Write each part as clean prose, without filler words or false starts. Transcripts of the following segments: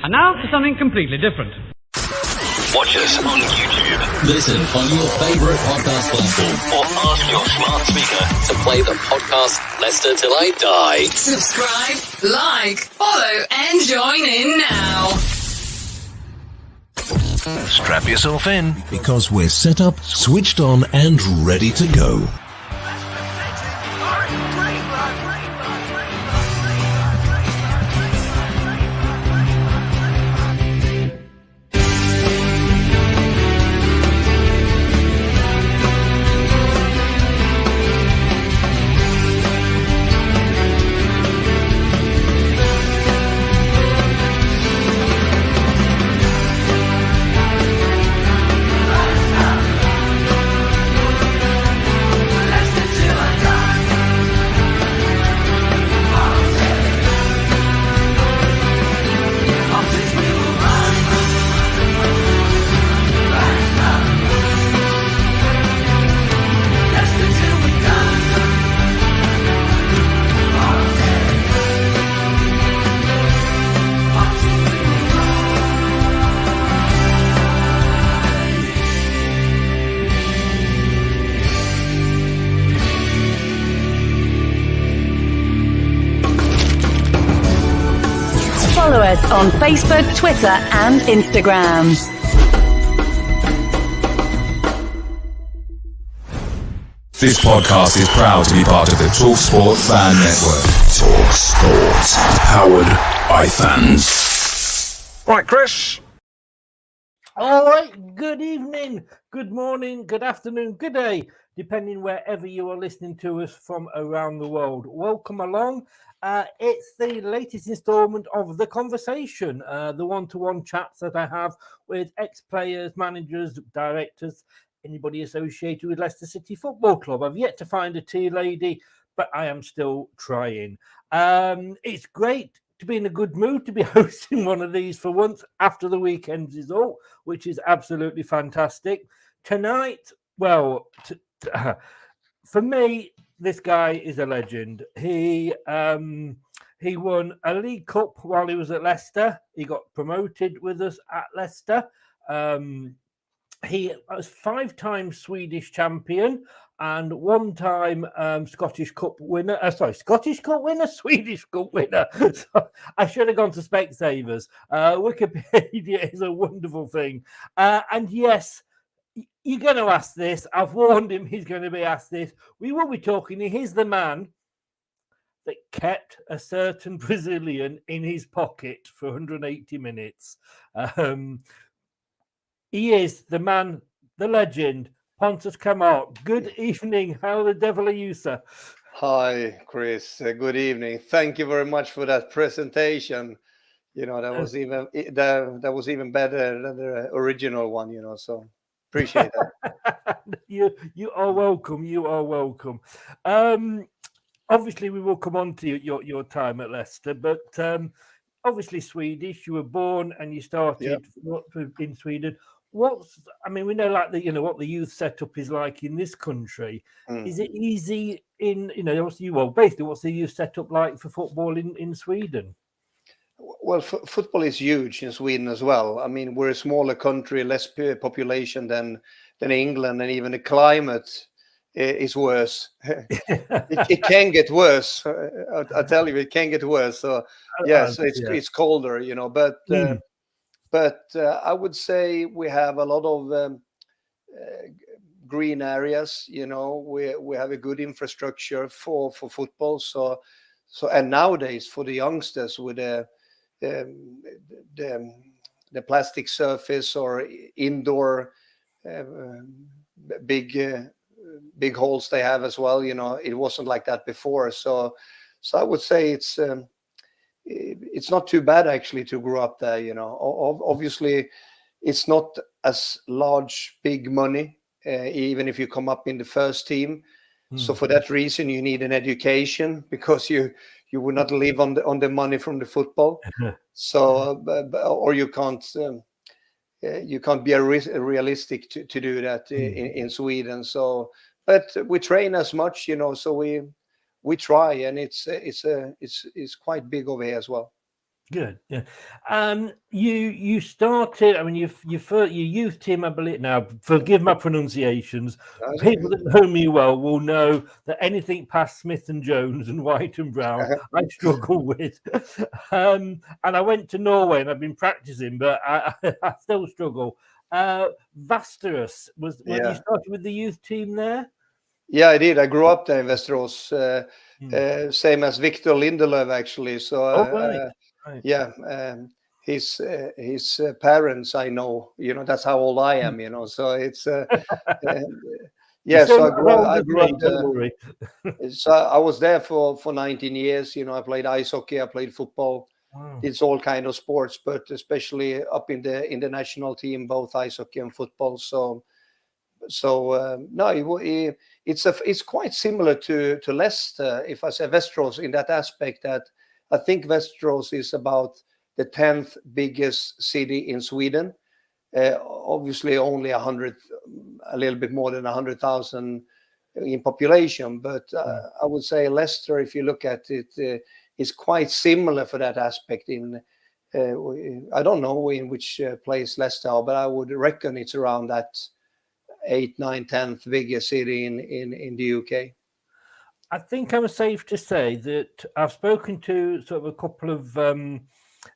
And now for something completely different. Watch us on YouTube. Listen on your favourite podcast platform. Or ask your smart speaker to play the podcast Leicester Till I Die. Subscribe, like, follow, and join in now. Strap yourself in. Because we're set up, switched on, and ready to go. Follow us on Facebook, Twitter and Instagram. This podcast is proud to be part of the TalkSport Fan Network. TalkSport. Powered by fans. Right, Chris. All right, good evening, good morning, good afternoon, good day, depending wherever you are listening to us from around the world. Welcome along. It's the latest installment of The Conversation, the one-to-one chats that I have with ex-players, managers, directors, anybody associated with Leicester City Football Club. I've yet to find a tea lady, but I am still trying. It's great to be in a good mood to be hosting one of these for once after the weekend's result, which is absolutely fantastic. Tonight, well, for me, this guy is a legend. He won a League Cup while he was at Leicester. He got promoted with us at Leicester. He was 5-time Swedish champion and 1-time Scottish Cup winner. Scottish Cup winner, Swedish Cup winner. So I should have gone to Specsavers. Wikipedia is a wonderful thing. And yes, you're going to ask this. I've warned him he's going to be asked this. We will be talking. He's the man that kept a certain Brazilian in his pocket for 180 minutes. He is the man, the legend, Pontus Kåmark. Good evening. How the devil are you, sir? Hi, Chris. Good evening. Thank you very much for that presentation. You know, that was even better than the original one, you know, so appreciate that. You are welcome. You are welcome. Obviously, we will come on to your time at Leicester, but obviously Swedish. You were born and you started in Sweden. We know like what the youth setup is like in this country. Is it easy basically what's the youth setup like for football in Sweden? Well, football is huge in Sweden as well. I mean, we're a smaller country, less population than England, and even the climate is worse. it can get worse. I tell you, it can get worse. So yes, it's colder, you know. But I would say we have a lot of green areas. You know, we have a good infrastructure for football. So and nowadays for the youngsters with the plastic surface or indoor big holes they have as well. You know, it wasn't like that before. So I would say it's not too bad actually to grow up there. You know, obviously it's not as big money, even if you come up in the first team. So for that reason, you need an education because you would not live on the money from the football. So, or you can't be realistic to do that in Sweden. So, but we train as much, you know. So we try, and it's quite big over here as well. Good. Yeah. You started. I mean, your youth team, I believe. Now, forgive my pronunciations. People that know me well will know that anything past Smith and Jones and White and Brown, I struggle with. And I went to Norway and I've been practicing, but I still struggle. Västerås was when you started with the youth team there. Yeah, I did. I grew up there in Västerås, same as Victor Lindelöf, actually. So, Right. yeah, his parents, I know. That's how old I am. So it's yeah. So I grew up. Don't worry. So I was there for 19 years. I played ice hockey, I played football. Wow. It's all kind of sports, but especially up in the national team, both ice hockey and football. So no, it's quite similar to Leicester, if I say Västerås, in that aspect that I think Västerås is about the 10th biggest city in Sweden. Obviously, only a little bit more than 100,000 in population, but I would say Leicester, if you look at it, is quite similar for that aspect. In I don't know in which place Leicester are, but I would reckon it's around that 8th, 9th, 10th biggest city in the UK. I think I'm safe to say that I've spoken to sort of a couple of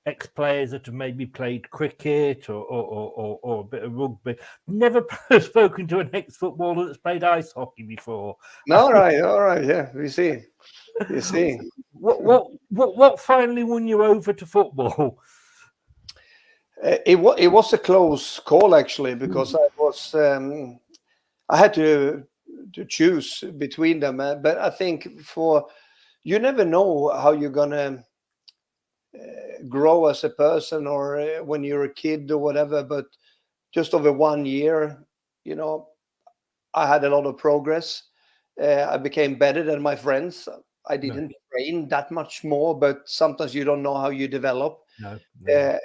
ex-players that have maybe played cricket or a bit of rugby. Never spoken to an ex-footballer that's played ice hockey before. All right, yeah, we see. You see. What finally won you over to football? It was a close call, actually, because I had to choose between them. But I think you never know how you're gonna grow as a person, or when you're a kid or whatever. But just over 1 year, I had a lot of progress. I became better than my friends. I didn't train that much more, but sometimes you don't know how you develop. No.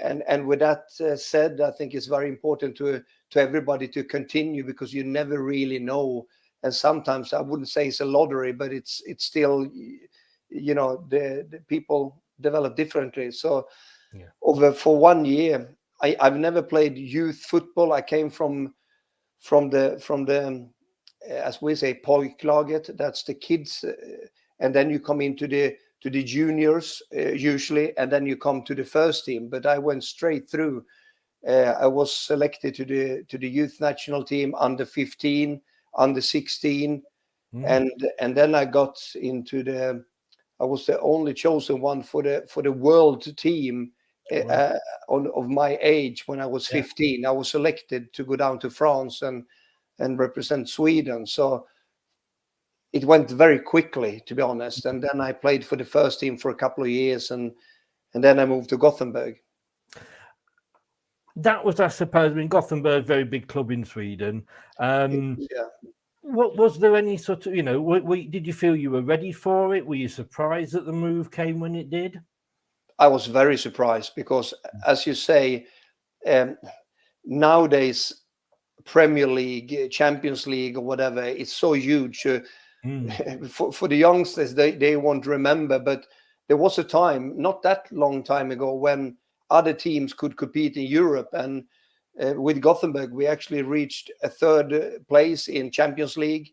And with that said, I think it's very important to everybody to continue, because you never really know. And sometimes I wouldn't say it's a lottery, but it's still, the people develop differently. So for 1 year, I've never played youth football. I came from the as we say, pojklaget. That's the kids, and then you come into the juniors usually, and then you come to the first team. But I went straight through. I was selected to the youth national team, under 15, under 16, and then I got into I was the only chosen one for the world team of my age when I was 15. I was selected to go down to France and represent Sweden. So it went very quickly, to be honest. And then I played for the first team for a couple of years, and then I moved to Gothenburg. That was, I suppose, Gothenburg, very big club in Sweden. What was there any sort of, did you feel you were ready for it? Were you surprised that the move came when it did? I was very surprised because, as you say, nowadays, Premier League, Champions League, or whatever, it's so huge. For the youngsters, they won't remember, but there was a time, not that long time ago, when other teams could compete in Europe. And with Gothenburg, we actually reached a third place in Champions League.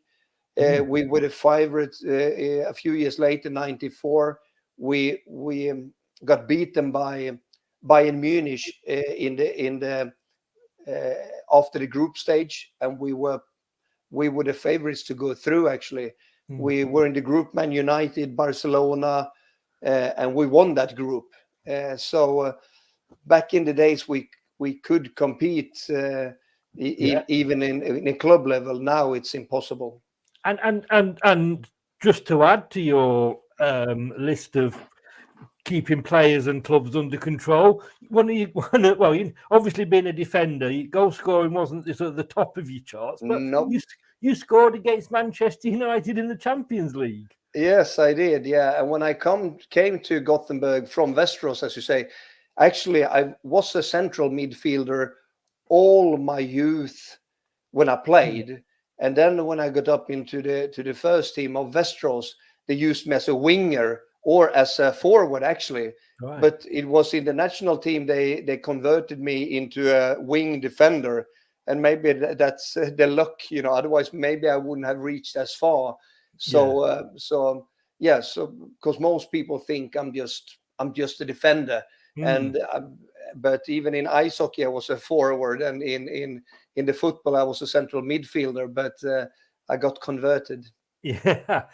We were the favorite a few years later, 94. We got beaten by Bayern Munich in the after the group stage, and we were the favorites to go through. Actually, we were in the group, Man United, Barcelona, and we won that group. So back in the days, we could compete even in a club level. Now it's impossible. And just to add to your list of keeping players and clubs under control, obviously being a defender, goal scoring wasn't at the top of your charts, but you scored against Manchester United in the Champions League. Yes, I did. Yeah, and when I came to Gothenburg from Västerås, as you say, actually I was a central midfielder all my youth when I played, and then when I got up into the first team of Västerås, they used me as a winger or as a forward actually. Right. But it was in the national team they converted me into a wing defender, and maybe that's the luck, Otherwise, maybe I wouldn't have reached as far. So because most people think I'm just a defender, and but even in ice hockey I was a forward, and in the football I was a central midfielder. But I got converted. Yeah,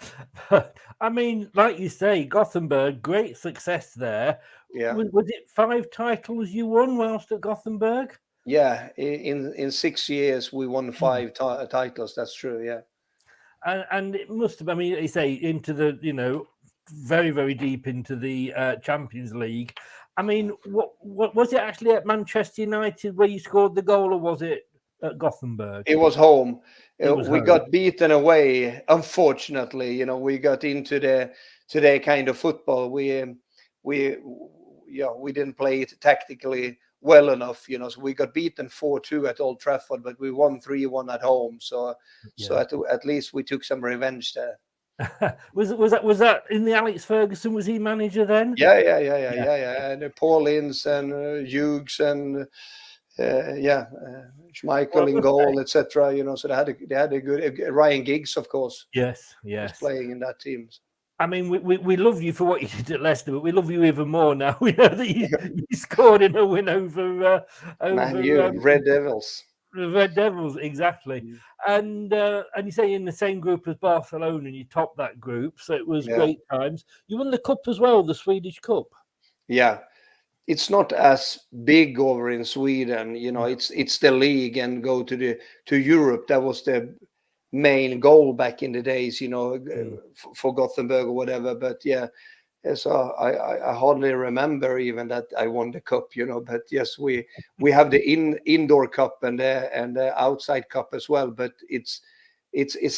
I mean, like you say, Gothenburg, great success there. Yeah. Was it 5 titles you won whilst at Gothenburg? Yeah, in 6 years we won 5 titles. That's true. Yeah. And it must have, I mean, you say into the, very, very deep into the Champions League. I mean, what was it actually at Manchester United where you scored the goal, or was it at Gothenburg? It was home. We home. got beaten away. Unfortunately, we got into the kind of football. We didn't play it tactically well enough, So we got beaten 4-2 at Old Trafford, but we won 3-1 at home. So at least we took some revenge there. was that in the Alex Ferguson? Was he manager then? Yeah. And Paul Ince and Hughes and Schmeichel in goal, etc. So they had a good Ryan Giggs, of course. Yes, was playing in that team. I mean, we love you for what you did at Leicester, but we love you even more now. We know that you scored in a win over Red Devils. The Red Devils, exactly. And you say in the same group as Barcelona, and you topped that group, so it was great times. You won the cup as well, the Swedish Cup. Yeah, it's not as big over in Sweden, It's the league, and go to Europe. That was the main goal back in the days, for Gothenburg or whatever. But so I hardly remember even that I won the cup, But yes, we have the indoor cup and the outside cup as well. But it's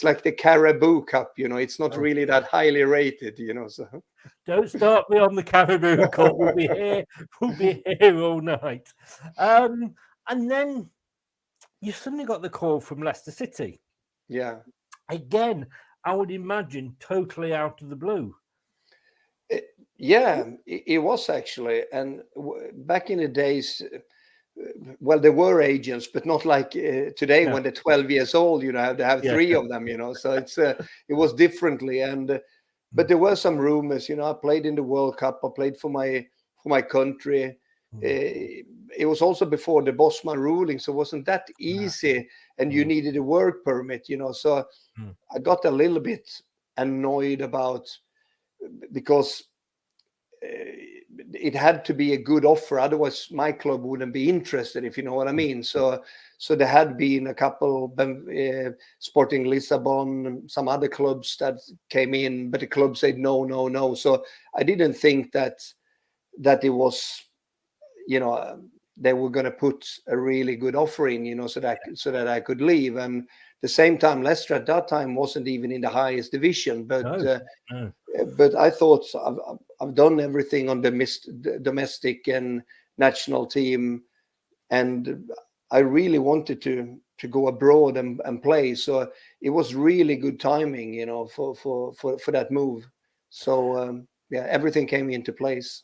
like the Caribou Cup, It's not really that highly rated, So don't start me on the Caribou Cup. We'll be here all night. And then you suddenly got the call from Leicester City. Yeah. Again, I would imagine totally out of the blue. It was actually. And back in the days, well, there were agents, but not like today when they're 12 years old, have to have 3 of them, So it was differently. And but there were some rumors, I played in the World Cup. I played for my country. It was also before the Bosman ruling, so it wasn't that easy, and you needed a work permit, So I got a little bit annoyed because it had to be a good offer, otherwise my club wouldn't be interested, if you know what I mean. So there had been a couple, Sporting Lisbon, some other clubs that came in, but the club said no. So I didn't think that it was, they were going to put a really good offer in, so that I could leave. And the same time, Leicester at that time wasn't even in the highest division. But but I thought I've done everything on the domestic and national team, and I really wanted to go abroad and play. So it was really good timing, for that move. So everything came into place.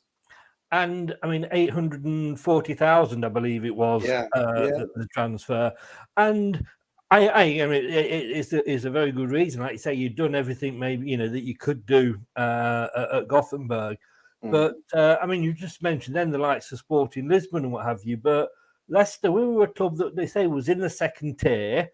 And I mean, 840,000, I believe it was, the transfer. And I mean, it's a very good reason. Like you say, you've done everything maybe, that you could do at Gothenburg. But I mean, you just mentioned then the likes of Sporting Lisbon and what have you. But Leicester, we were a club that they say was in the second tier.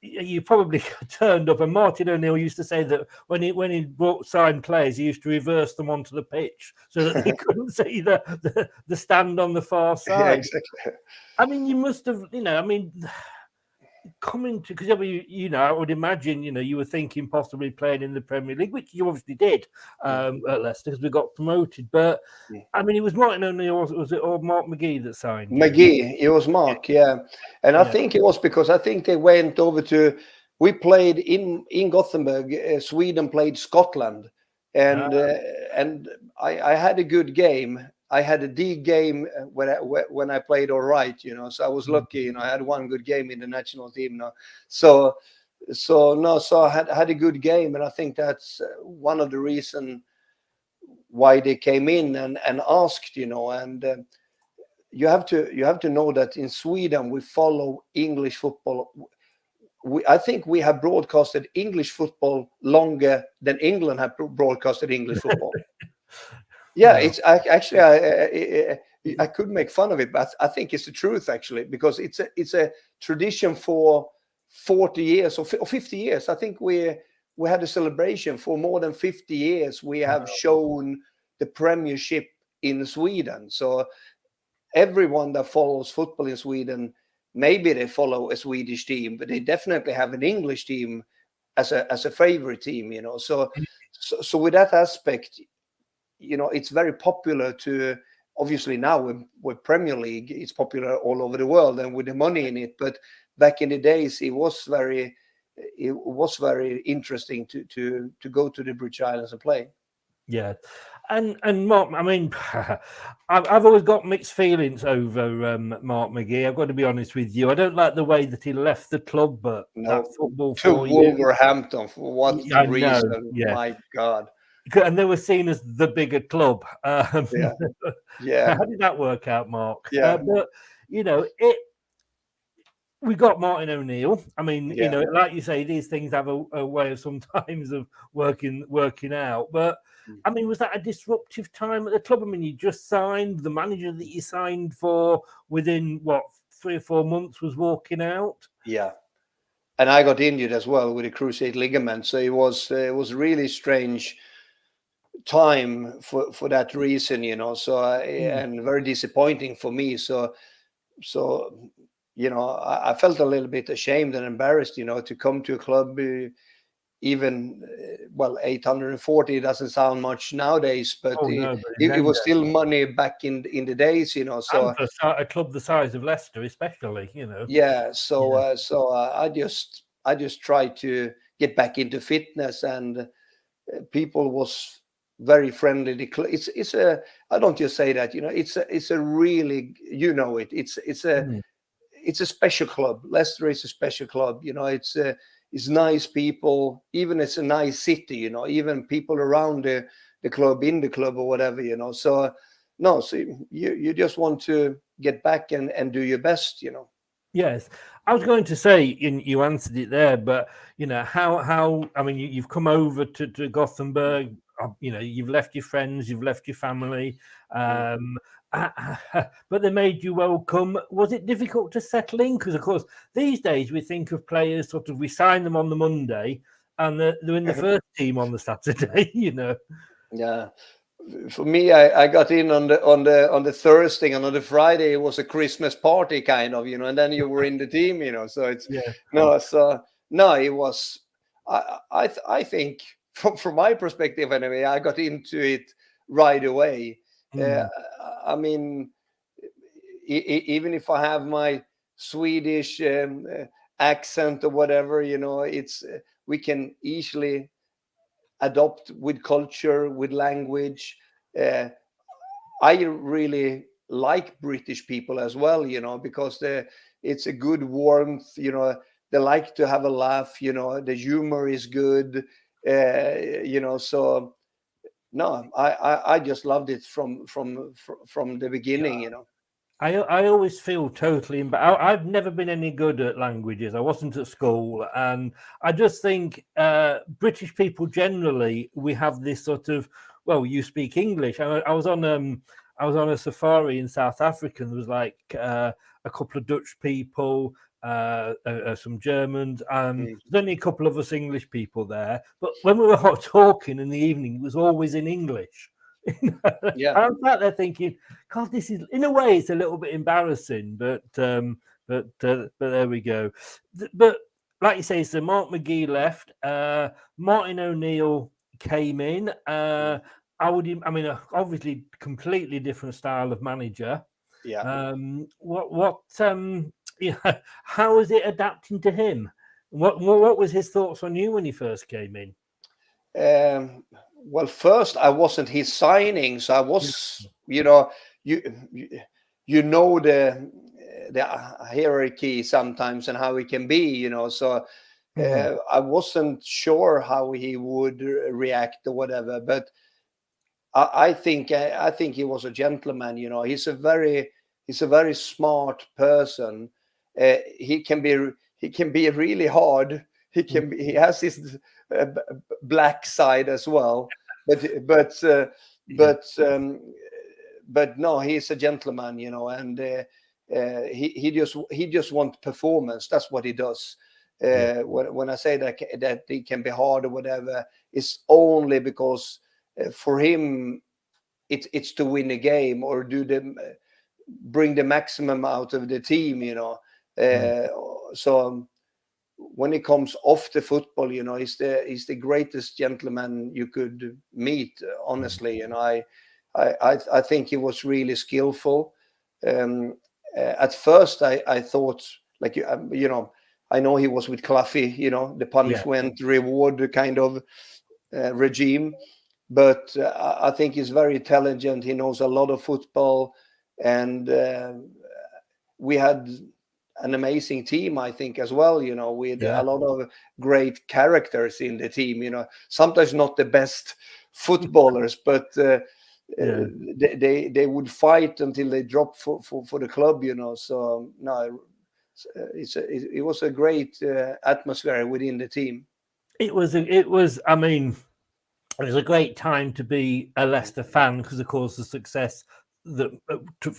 You probably turned up, and Martin O'Neill used to say that when he brought signed players, he used to reverse them onto the pitch so that they couldn't see the stand on the far side. Yeah, exactly. I mean, you must have, coming to, because I would imagine, you were thinking possibly playing in the Premier League, which you obviously did at Leicester because we got promoted. But I mean, it was Martin O'Neill, was it, or Mark McGee that signed? McGee, it was Mark, and I think it was because I think they went over to. We played in Gothenburg. Sweden played Scotland, and I had a good game. I had a D game when I played all right, So I was lucky, I had one good game in the national team now. So So I had a good game, and I think that's one of the reason why they came in and asked, and you have to know that in Sweden we follow English football. I think we have broadcasted English football longer than England have broadcasted English football. Yeah, it's actually I could make fun of it, but I think it's the truth actually, because it's a tradition for 40 years or 50 years. I think we had a celebration for more than 50 years. We have shown the Premiership in Sweden. So everyone that follows football in Sweden, maybe they follow a Swedish team, but they definitely have an English team as a favorite team. So with that aspect, it's very popular to. Obviously now with Premier League, it's popular all over the world and with the money in it. But back in the days, it was very interesting to go to the British Islands and play. Yeah, and Mark, I mean, I've always got mixed feelings over Mark McGee. I've got to be honest with you. I don't like the way that he left the club, but that football to Wolverhampton for what reason? Yeah. My God. And they were seen as the bigger club. Yeah. How did that work out, Mark? Yeah. But we got Martin O'Neill. I mean, like you say, these things have a way of sometimes of working out. But I mean, was that a disruptive time at the club? I mean, you just signed the manager that you signed for within 3 or 4 months was walking out. Yeah. And I got injured as well with a cruciate ligament, so it was really strange time for that reason, so and very disappointing for me. So I felt a little bit ashamed and embarrassed, to come to a club, even 840 doesn't sound much nowadays, but it was still money back in the days, so and for a club the size of Leicester especially, yeah, so I just tried to get back into fitness, and people was very friendly. It's a, I don't just say that, it's a really, it's a special club. Leicester is a special club, it's nice people, even it's a nice city, even people around the club, in the club or whatever, so you just want to get back and do your best, Yes, I was going to say, you answered it there, but how I mean, you've come over to Gothenburg, you've left your friends, you've left your family, but they made you welcome. Was it difficult to settle in? Because of course these days we think of players sort of, we sign them on the Monday and they're in the first team on the Saturday. Yeah. For me, I got in on the Thursday, and on the Friday it was a Christmas party kind of, and then you were in the team, So it's it was. I think from my perspective anyway, I got into it right away. I mean, even if I have my Swedish accent or whatever, it's we can easily adopt with culture, with language. I really like British people as well, because it's a good warmth, they like to have a laugh, the humor is good, so no, I just loved it from the beginning, I always feel totally I've never been any good at languages. I wasn't at school, and I just think British people generally, we have this sort of, you speak English. I was on a safari in South Africa, and there was like a couple of Dutch people, some Germans, and there's only a couple of us English people there. But when we were talking in the evening, it was always in English. Yeah, I'm sat there thinking, God, this is, in a way, it's a little bit embarrassing, but there we go. But like you say, so Mark McGee left, Martin O'Neill came in. Obviously, completely different style of manager. Yeah. How was it adapting to him? What was his thoughts on you when he first came in? Well, first I wasn't his signing, so I was, the hierarchy sometimes and how it can be, so I wasn't sure how he would react or whatever, but I think he was a gentleman. You know, he's a very smart person. He can be really hard. He has his black side as well, but no, he's a gentleman, you know, and he just wants performance. That's what he does. When I say that he can be hard or whatever, it's only because for him it's to win a game or bring the maximum out of the team, you know. So when it comes off the football, you know, he's the greatest gentleman you could meet, honestly. And I think he was really skillful. At first, I thought, like, you know, I know he was with Cluffy, you know, the punishment reward kind of regime. But I think he's very intelligent. He knows a lot of football. And we had an amazing team, I think, as well, you know, with a lot of great characters in the team, you know, sometimes not the best footballers, but they would fight until they dropped for the club, you know. So no, it was a great atmosphere within the team. It was a great time to be a Leicester fan because, of course, the success that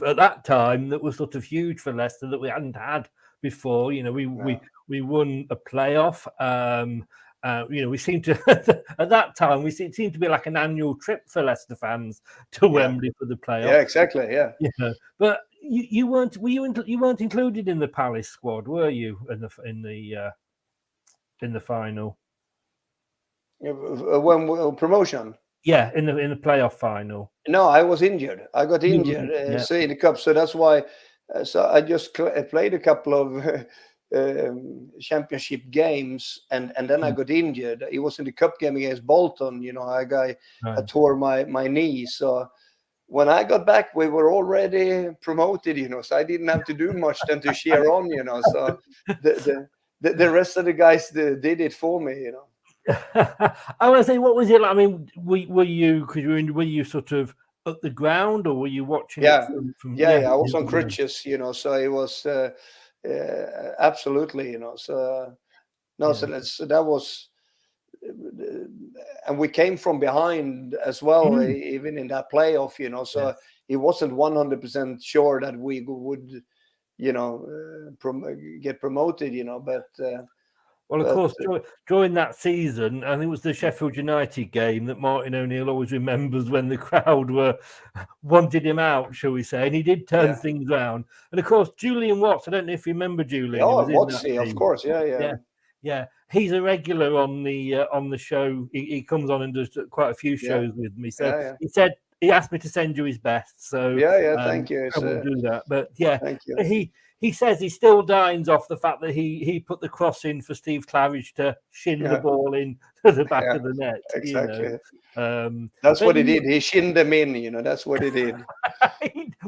at that time that was sort of huge for Leicester that we hadn't had before. You know, we won a playoff. You know, we seemed to at that time we seemed to be like an annual trip for Leicester fans to Wembley for the playoff. Yeah, exactly. Yeah. But you weren't included in the Palace squad, were you? In the final. When promotion. Yeah, in the playoff final. No, I was injured. I got injured so in the cup. So that's why. So I just played a couple of championship games, and then I got injured. It was in the cup game against Bolton. You know, I tore my knee. So when I got back, we were already promoted. You know, so I didn't have to do much than to cheer on. You know, so the rest of the guys did it for me. You know. I want to say, what was it like? I mean, were you sort of at the ground, or were you watching? Yeah, I was on crutches, you know, so it was absolutely, you know. So no, so that was, and we came from behind as well, even in that playoff, you know. So it wasn't 100% sure that we would, you know, get promoted, you know, but. Well, of course, during that season, I think it was the Sheffield United game that Martin O'Neill always remembers when the crowd wanted him out, shall we say, and he did turn things around. And of course, Julian Watts, I don't know if you remember Julian. Oh, Wattsy, of course, yeah. He's a regular on the show. He comes on and does quite a few shows with me. So he said he asked me to send you his best. So thank you. I will do that. But thank you. He says he still dines off the fact that he put the cross in for Steve Claridge to shin the ball in to the back of the net. Exactly. You know? That's what he did. He shinned them in, you know, that's what he did.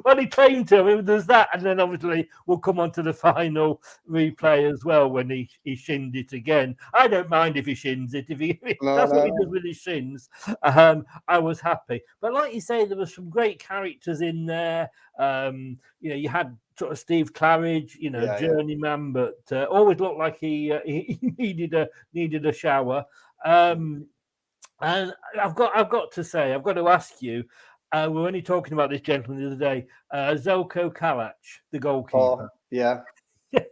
Well, he trained him. I mean, there's that. And then obviously we'll come on to the final replay as well when he shinned it again. I don't mind if he shins it. That's what he does with his shins. I was happy. But like you say, there were some great characters in there. You know, you had sort of Steve Claridge, you know, journeyman, but always looked like he needed a shower. And I've got to ask you. We were only talking about this gentleman the other day, Zelko Kalac, the goalkeeper. Oh, yeah. Yes.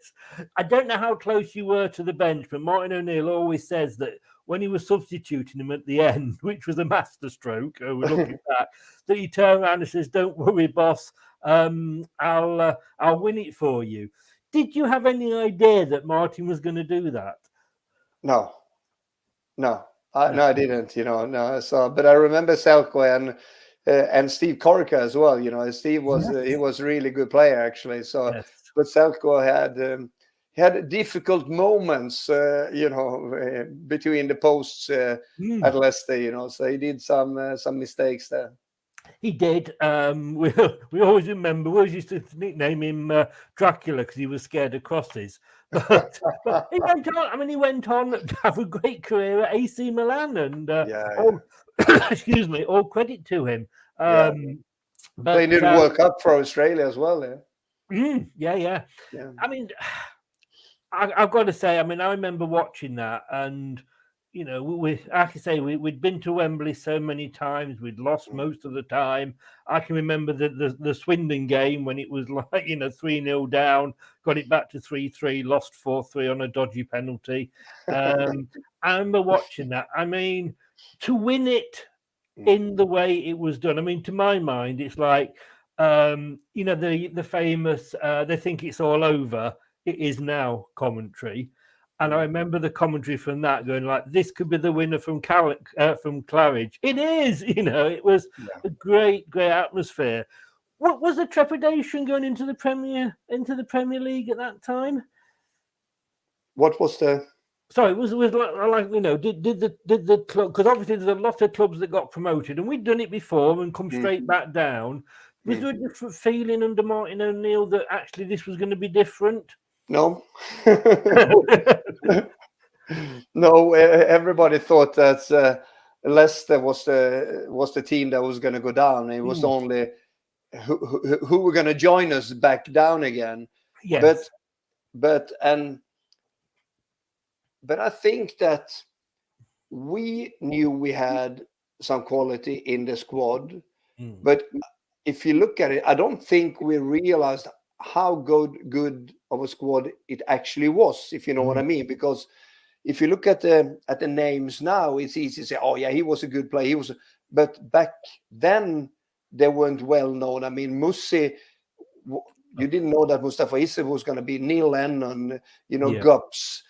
I don't know how close you were to the bench, but Martin O'Neill always says that when he was substituting him at the end, which was a masterstroke, we're looking back, that he turned around and says, "Don't worry, boss, I'll win it for you." Did you have any idea that Martin was going to do that? No, I didn't. You know, no. So, but I remember Zelko and Steve Korka as well. You know, Steve was he was a really good player actually. So, but Zelko had difficult moments, you know, between the posts at Leicester. You know, so he did some mistakes there. He did. We always remember. We always used to nickname him Dracula because he was scared of crosses. But he went on. I mean, he went on to have a great career at AC Milan, and excuse me, all credit to him. But they did World Cup for Australia as well. Yeah. I mean, I've got to say, I mean, I remember watching that, and you know, like I say, we'd been to Wembley so many times, we'd lost most of the time. I can remember the Swindon game when it was like, you know, 3-0 down, got it back to 3-3, lost 4-3 on a dodgy penalty. I remember watching that. I mean, to win it in the way it was done, I mean, to my mind, it's like, you know, the famous, they think it's all over, it is now commentary. And I remember the commentary from that going like, this could be the winner from Claridge. It is, you know, it was a great atmosphere. What was the trepidation going into the Premier League at that time? What was the? Sorry, was like, you know, did the club, because obviously there's a lot of clubs that got promoted, and we'd done it before and come straight back down. Was there a different feeling under Martin O'Neill that actually this was going to be different? No. No, everybody thought that Leicester was the team that was going to go down. It was only who were going to join us back down again. Yes. But I think that we knew we had some quality in the squad. But if you look at it, I don't think we realized how good of a squad it actually was, if you know what I mean. Because if you look at the names now, it's easy to say, oh yeah, he was a good player. But back then they weren't well known. I mean, Mussi, you didn't know that Mustafa Issa was going to be Neil Lennon, you know, Gups,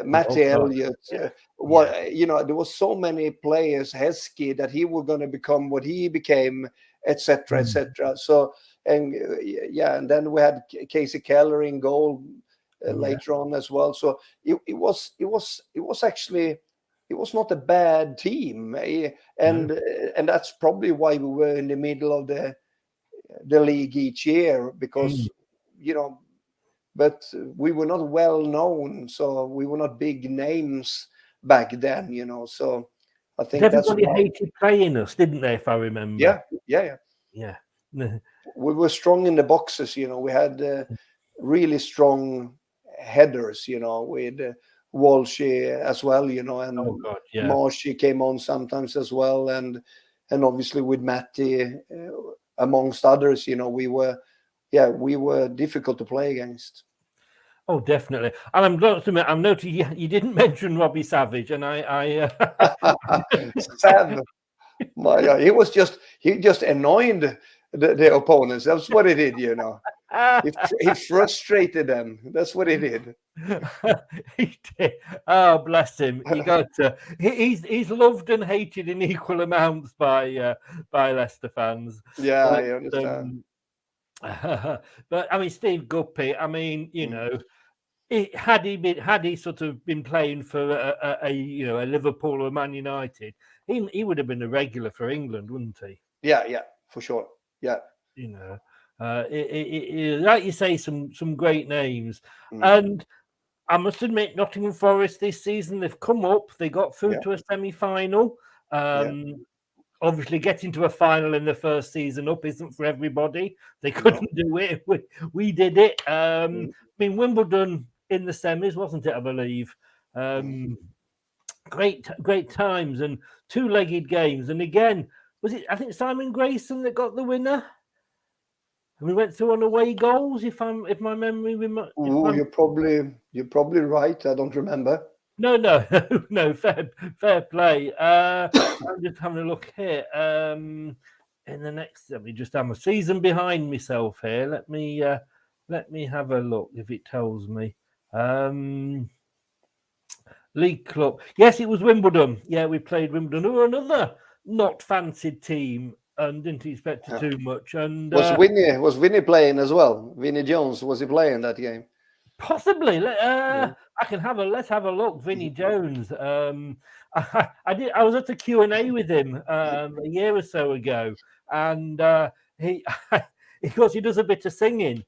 Matty Elliott. You know, there was so many players, Heskey, that he was going to become what he became, etc., etc. So. And and then we had Casey Keller in goal later on as well. So it was not a bad team, and that's probably why we were in the middle of the league each year, because you know, but we were not well known, so we were not big names back then, you know. So I think everybody hated playing us, didn't they? If I remember. Yeah. We were strong in the boxes, you know. We had really strong headers, you know, with Walshy as well, you know, and Marshy came on sometimes as well, and obviously with Matty amongst others, you know, we were difficult to play against. Oh, definitely. And I'm noting you didn't mention Robbie Savage, and I Sav, he just annoyed the opponents. That's what he did, you know. He frustrated them. That's what he did. He did. Oh, bless him. He got he's loved and hated in equal amounts by Leicester fans. Yeah, I understand. But I mean, Steve Guppy, I mean, you know, had he sort of been playing for a Liverpool or Man United, he would have been a regular for England, wouldn't he? Yeah, for sure. Yeah, you know, like you say, some great names, and I must admit, Nottingham Forest this season, they've come up. They got through to a semi-final. Obviously, getting to a final in the first season up isn't for everybody. They couldn't do it. We did it. I mean, Wimbledon in the semis, wasn't it? I believe. Great times and two-legged games. And again, was it? I think Simon Grayson that got the winner. And we went through on away goals. If my memory. You're probably right. I don't remember. No. Fair play. I'm just having a look here. In the next, let me just have a season behind myself here. Let me have a look if it tells me. League club. Yes, it was Wimbledon. Yeah, we played Wimbledon. Who were another not fancied team and didn't expect to do much. And was Vinny playing as well? Vinny Jones, was he playing that game? Possibly. Let's have a look. Vinny Jones. I was at the Q&A with him a year or so ago, and he, because he does a bit of singing.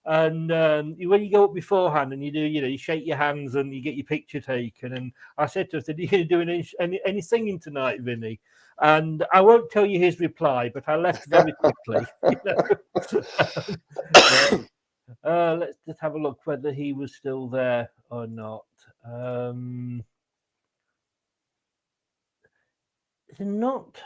And when you go up beforehand and you do, you shake your hands and you get your picture taken. And I said to him, "Are you doing any singing tonight, Vinny?" And I won't tell you his reply, but I left very quickly. Let's just have a look whether he was still there or not. Is it not?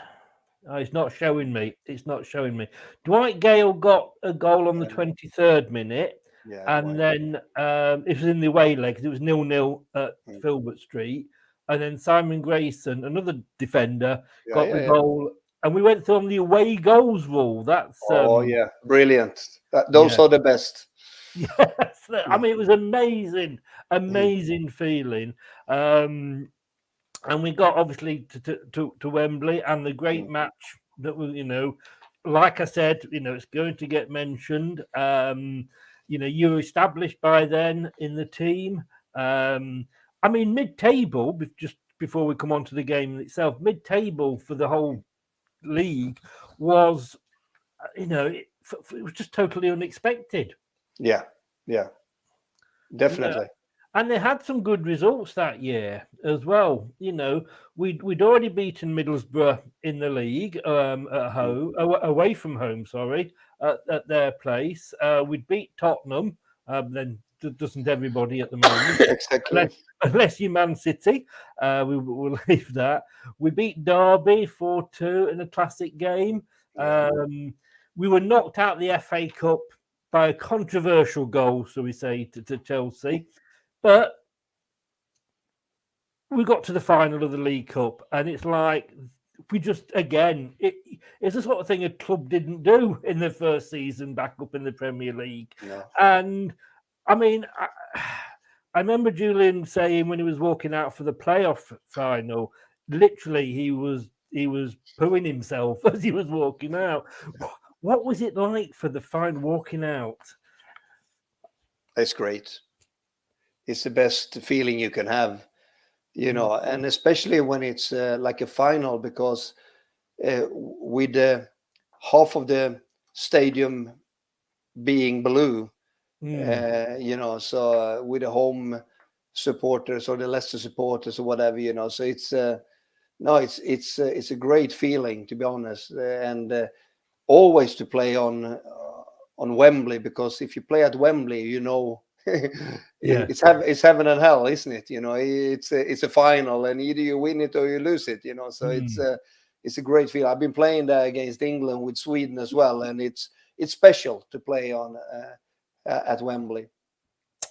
Oh, it's not showing me. It's not showing me. Dwight Gale got a goal on the 23rd minute, and then it was in the away leg because it was 0-0 at Filbert Street. And then Simon Grayson, another defender, got the goal. And we went through on the away goals rule. That's brilliant. Those are the best. Yes, I mean, it was amazing feeling. And we got obviously to Wembley, and the great match that was, like I said, it's going to get mentioned. You were established by then in the team. I mean, mid-table, just before we come on to the game itself, mid-table for the whole league was, it was just totally unexpected. Yeah, definitely. And they had some good results that year as well. We'd already beaten Middlesbrough in the league at home, away from home, at their place. We'd beat Tottenham, then doesn't everybody at the moment? Exactly. Unless you Man City, we'll leave that. We beat Derby 4-2 in a classic game. We were knocked out the FA Cup by a controversial goal, so we say, to Chelsea. But we got to the final of the League Cup, and it's like we just, again, it's the sort of thing a club didn't do in the first season back up in the Premier League. Yeah. And, I mean, I remember Julian saying when he was walking out for the playoff final, literally he was pooing himself as he was walking out. What was it like for the final walking out? It's great. It's the best feeling you can have, and especially when it's like a final, because with half of the stadium being blue, so with the home supporters or the Leicester supporters or whatever, so it's it's a great feeling, to be honest, and always to play on Wembley, because if you play at Wembley, it's heaven and hell, isn't it? It's a final, and either you win it or you lose it. So it's a great feeling. I've been playing there against England with Sweden as well, and it's special to play on at Wembley.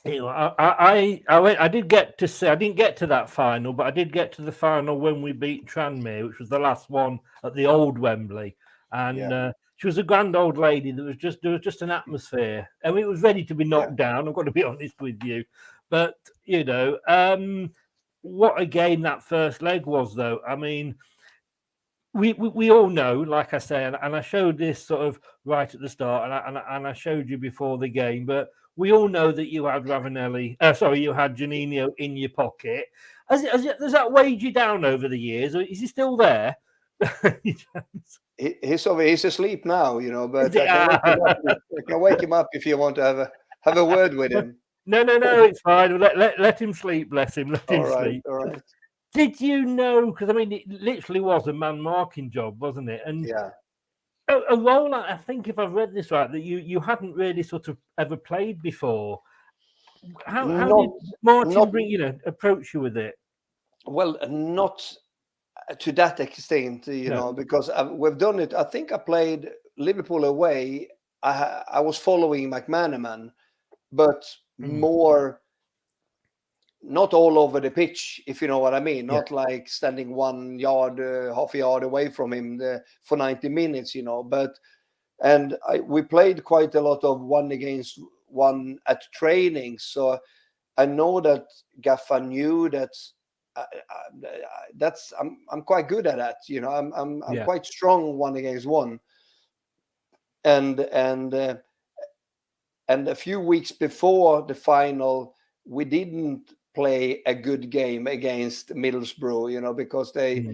I did get to say I didn't get to that final, but I did get to the final when we beat Tranmere, which was the last one at the old Wembley, and. She was a grand old lady. There was just an atmosphere, and it was ready to be knocked down. I've got to be honest with you, but what a game that first leg was, though. I mean, we all know, like I say, and I showed this sort of right at the start, and I showed you before the game, but we all know that you had you had Juninho in your pocket. Has that weighed you down over the years, or is he still there? He's asleep now, but I can wake him up if you want to have a word with him. No, it's fine. Let him sleep, bless him. Let him sleep. All right. Did you know? Because I mean, it literally was a man marking job, wasn't it? And a role, I think, if I've read this right, that you hadn't really sort of ever played before. How did Martin approach you with it? Well, not to that extent, because we've done it. I think I played Liverpool away. I was following McManaman, but more not all over the pitch, if you know what I mean. Not like standing 1 yard, half a yard away from him for 90 minutes, we played quite a lot of 1-against-1 at training. So I know that Gaffa knew that. I'm quite good at that, I'm quite strong 1-against-1, and a few weeks before the final we didn't play a good game against Middlesbrough, because they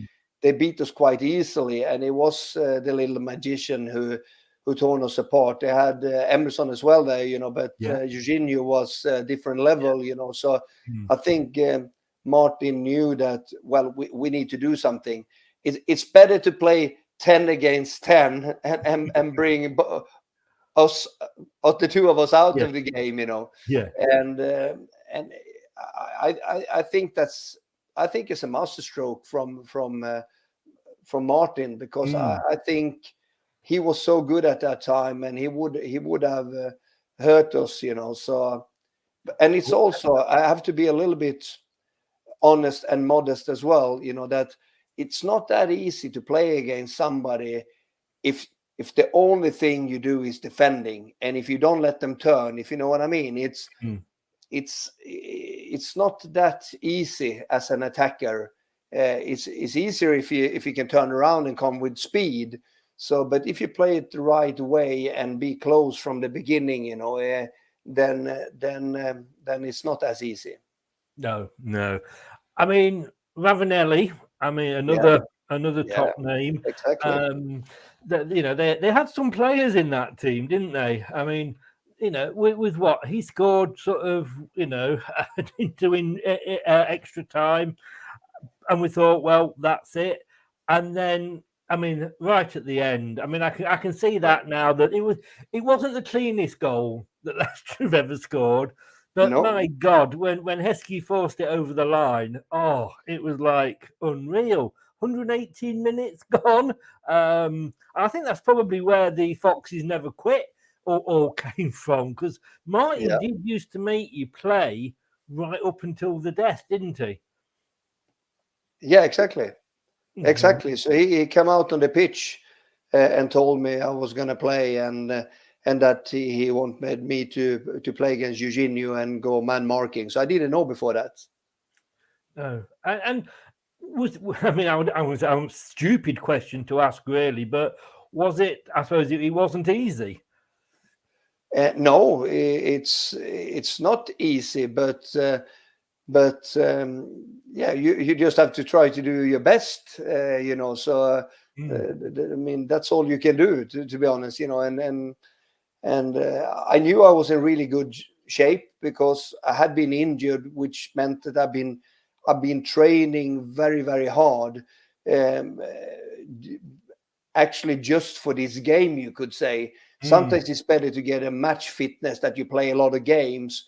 they beat us quite easily, and it was the little magician who torn us apart. They had Emerson as well there, but Eugenio was a different level, So I think Martin knew that, well, we need to do something. It's better to play 10 against 10 and bring us, the two of us out of the game, Yeah. And I think it's a masterstroke from Martin, because I think he was so good at that time, and he would have hurt us, So, and it's also, I have to be a little bit honest and modest as well, that it's not that easy to play against somebody if the only thing you do is defending, and if you don't let them turn, if you know what I mean. It's not that easy as an attacker. It's easier if you can turn around and come with speed. So, but if you play it the right way and be close from the beginning, then it's not as easy. No. I mean, Ravanelli. I mean, another top name. Exactly. They had some players in that team, didn't they? I mean, with what he scored, sort of, into extra time, and we thought, well, that's it. And then, I mean, right at the end, I mean, I can see that now, that it wasn't the cleanest goal that Leicester have ever scored. But my God, when Heskey forced it over the line, it was like unreal. 118 minutes gone. I think that's probably where the Foxes never quit all came from, because Martin did used to make you play right up until the death, didn't he? Yeah, exactly. Exactly. So he came out on the pitch and told me I was going to play, and that he wanted me to play against Eugenio and go man marking. So I didn't know before that. No, and I mean, I was a stupid question to ask, really, but was it? I suppose it wasn't easy. No, it's not easy, but you just have to try to do your best, So I mean, that's all you can do, to be honest, And I knew I was in really good shape because I had been injured, which meant that I've been training very, very hard, actually just for this game, you could say. Sometimes it's better to get a match fitness that you play a lot of games,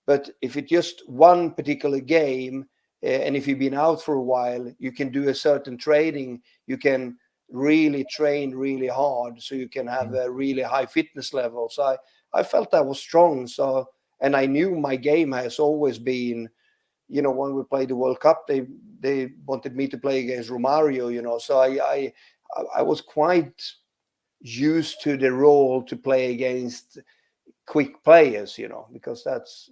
but if it's just one particular game, and if you've been out for a while, you can do a certain training. You can really train really hard, so you can have a really high fitness level. So I felt I was strong. So, and I knew my game has always been, when we played the World Cup, they wanted me to play against Romario, So I was quite used to the role to play against quick players, because that's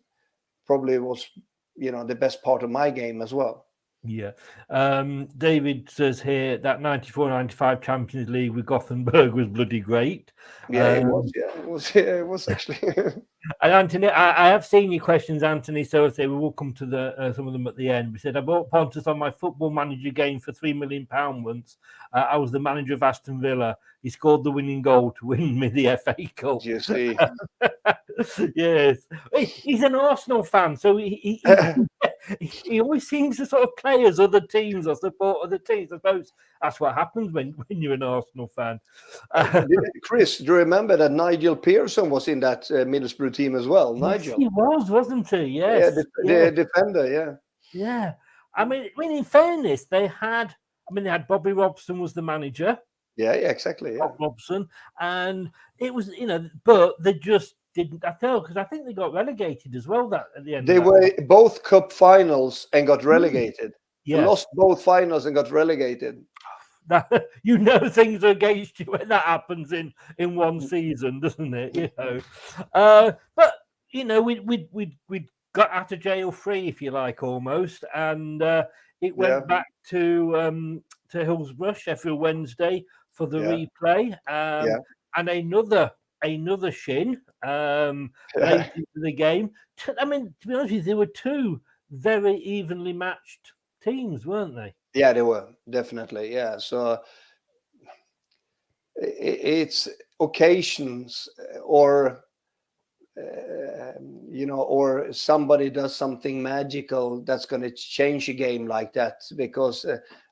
probably was, the best part of my game as well. Yeah. David says here that 94-95 Champions League with Gothenburg was bloody great. Yeah, it was. Yeah, it was actually. And Anthony, I have seen your questions, Anthony. So I say we will come to some of them at the end. We said I bought Pontus on my Football Manager game for £3 million once. I was the manager of Aston Villa. He scored the winning goal to win me the FA Cup. You see. Yes, he's an Arsenal fan, so he always seems to sort of play as other teams or support other teams. I suppose that's what happens when you're an Arsenal fan. Chris, do you remember that Nigel Pearson was in that Middlesbrough team as well? Nigel, he was, wasn't he? Yes, the defender. Yeah. Yeah. I mean, in fairness, they had Bobby Robson was the manager. Yeah, exactly. Yeah. Bob Robson, and it was, but they just didn't. I feel because I think they got relegated as well. That at the end, they were both cup finals and got relegated. Yeah, they lost both finals and got relegated. That, things are against you when that happens in one season, doesn't it? But we got out of jail free, if you like, almost, and it went back to Hillsborough, Sheffield Wednesday for the replay, and another shin late into the game. I mean, to be honest with you, there were two very evenly matched teams, weren't they? Yeah, they were definitely. Yeah, so it's occasions or or somebody does something magical that's going to change a game like that. Because,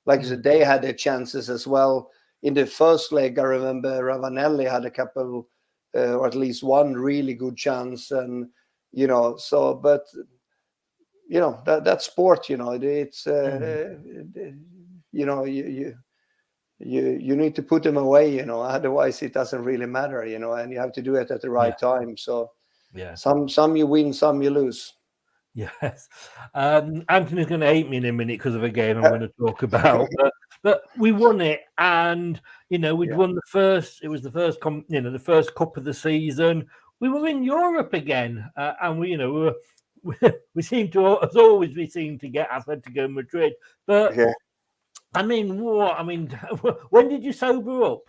like I said, they had their chances as well. In the first leg, I remember Ravanelli had a couple, or at least one really good chance, and so. But that sport, it's you need to put them away, otherwise it doesn't really matter, and you have to do it at the right time. So Yeah. some you win, some you lose. Yes. Anthony's going to hate me in a minute because of a game I'm going to talk about. But we won it, and we'd won the first. It was the first, the first cup of the season. We were in Europe again, and we were. We seem to, as always, we seem to get Atletico Madrid. But I mean, when did you sober up?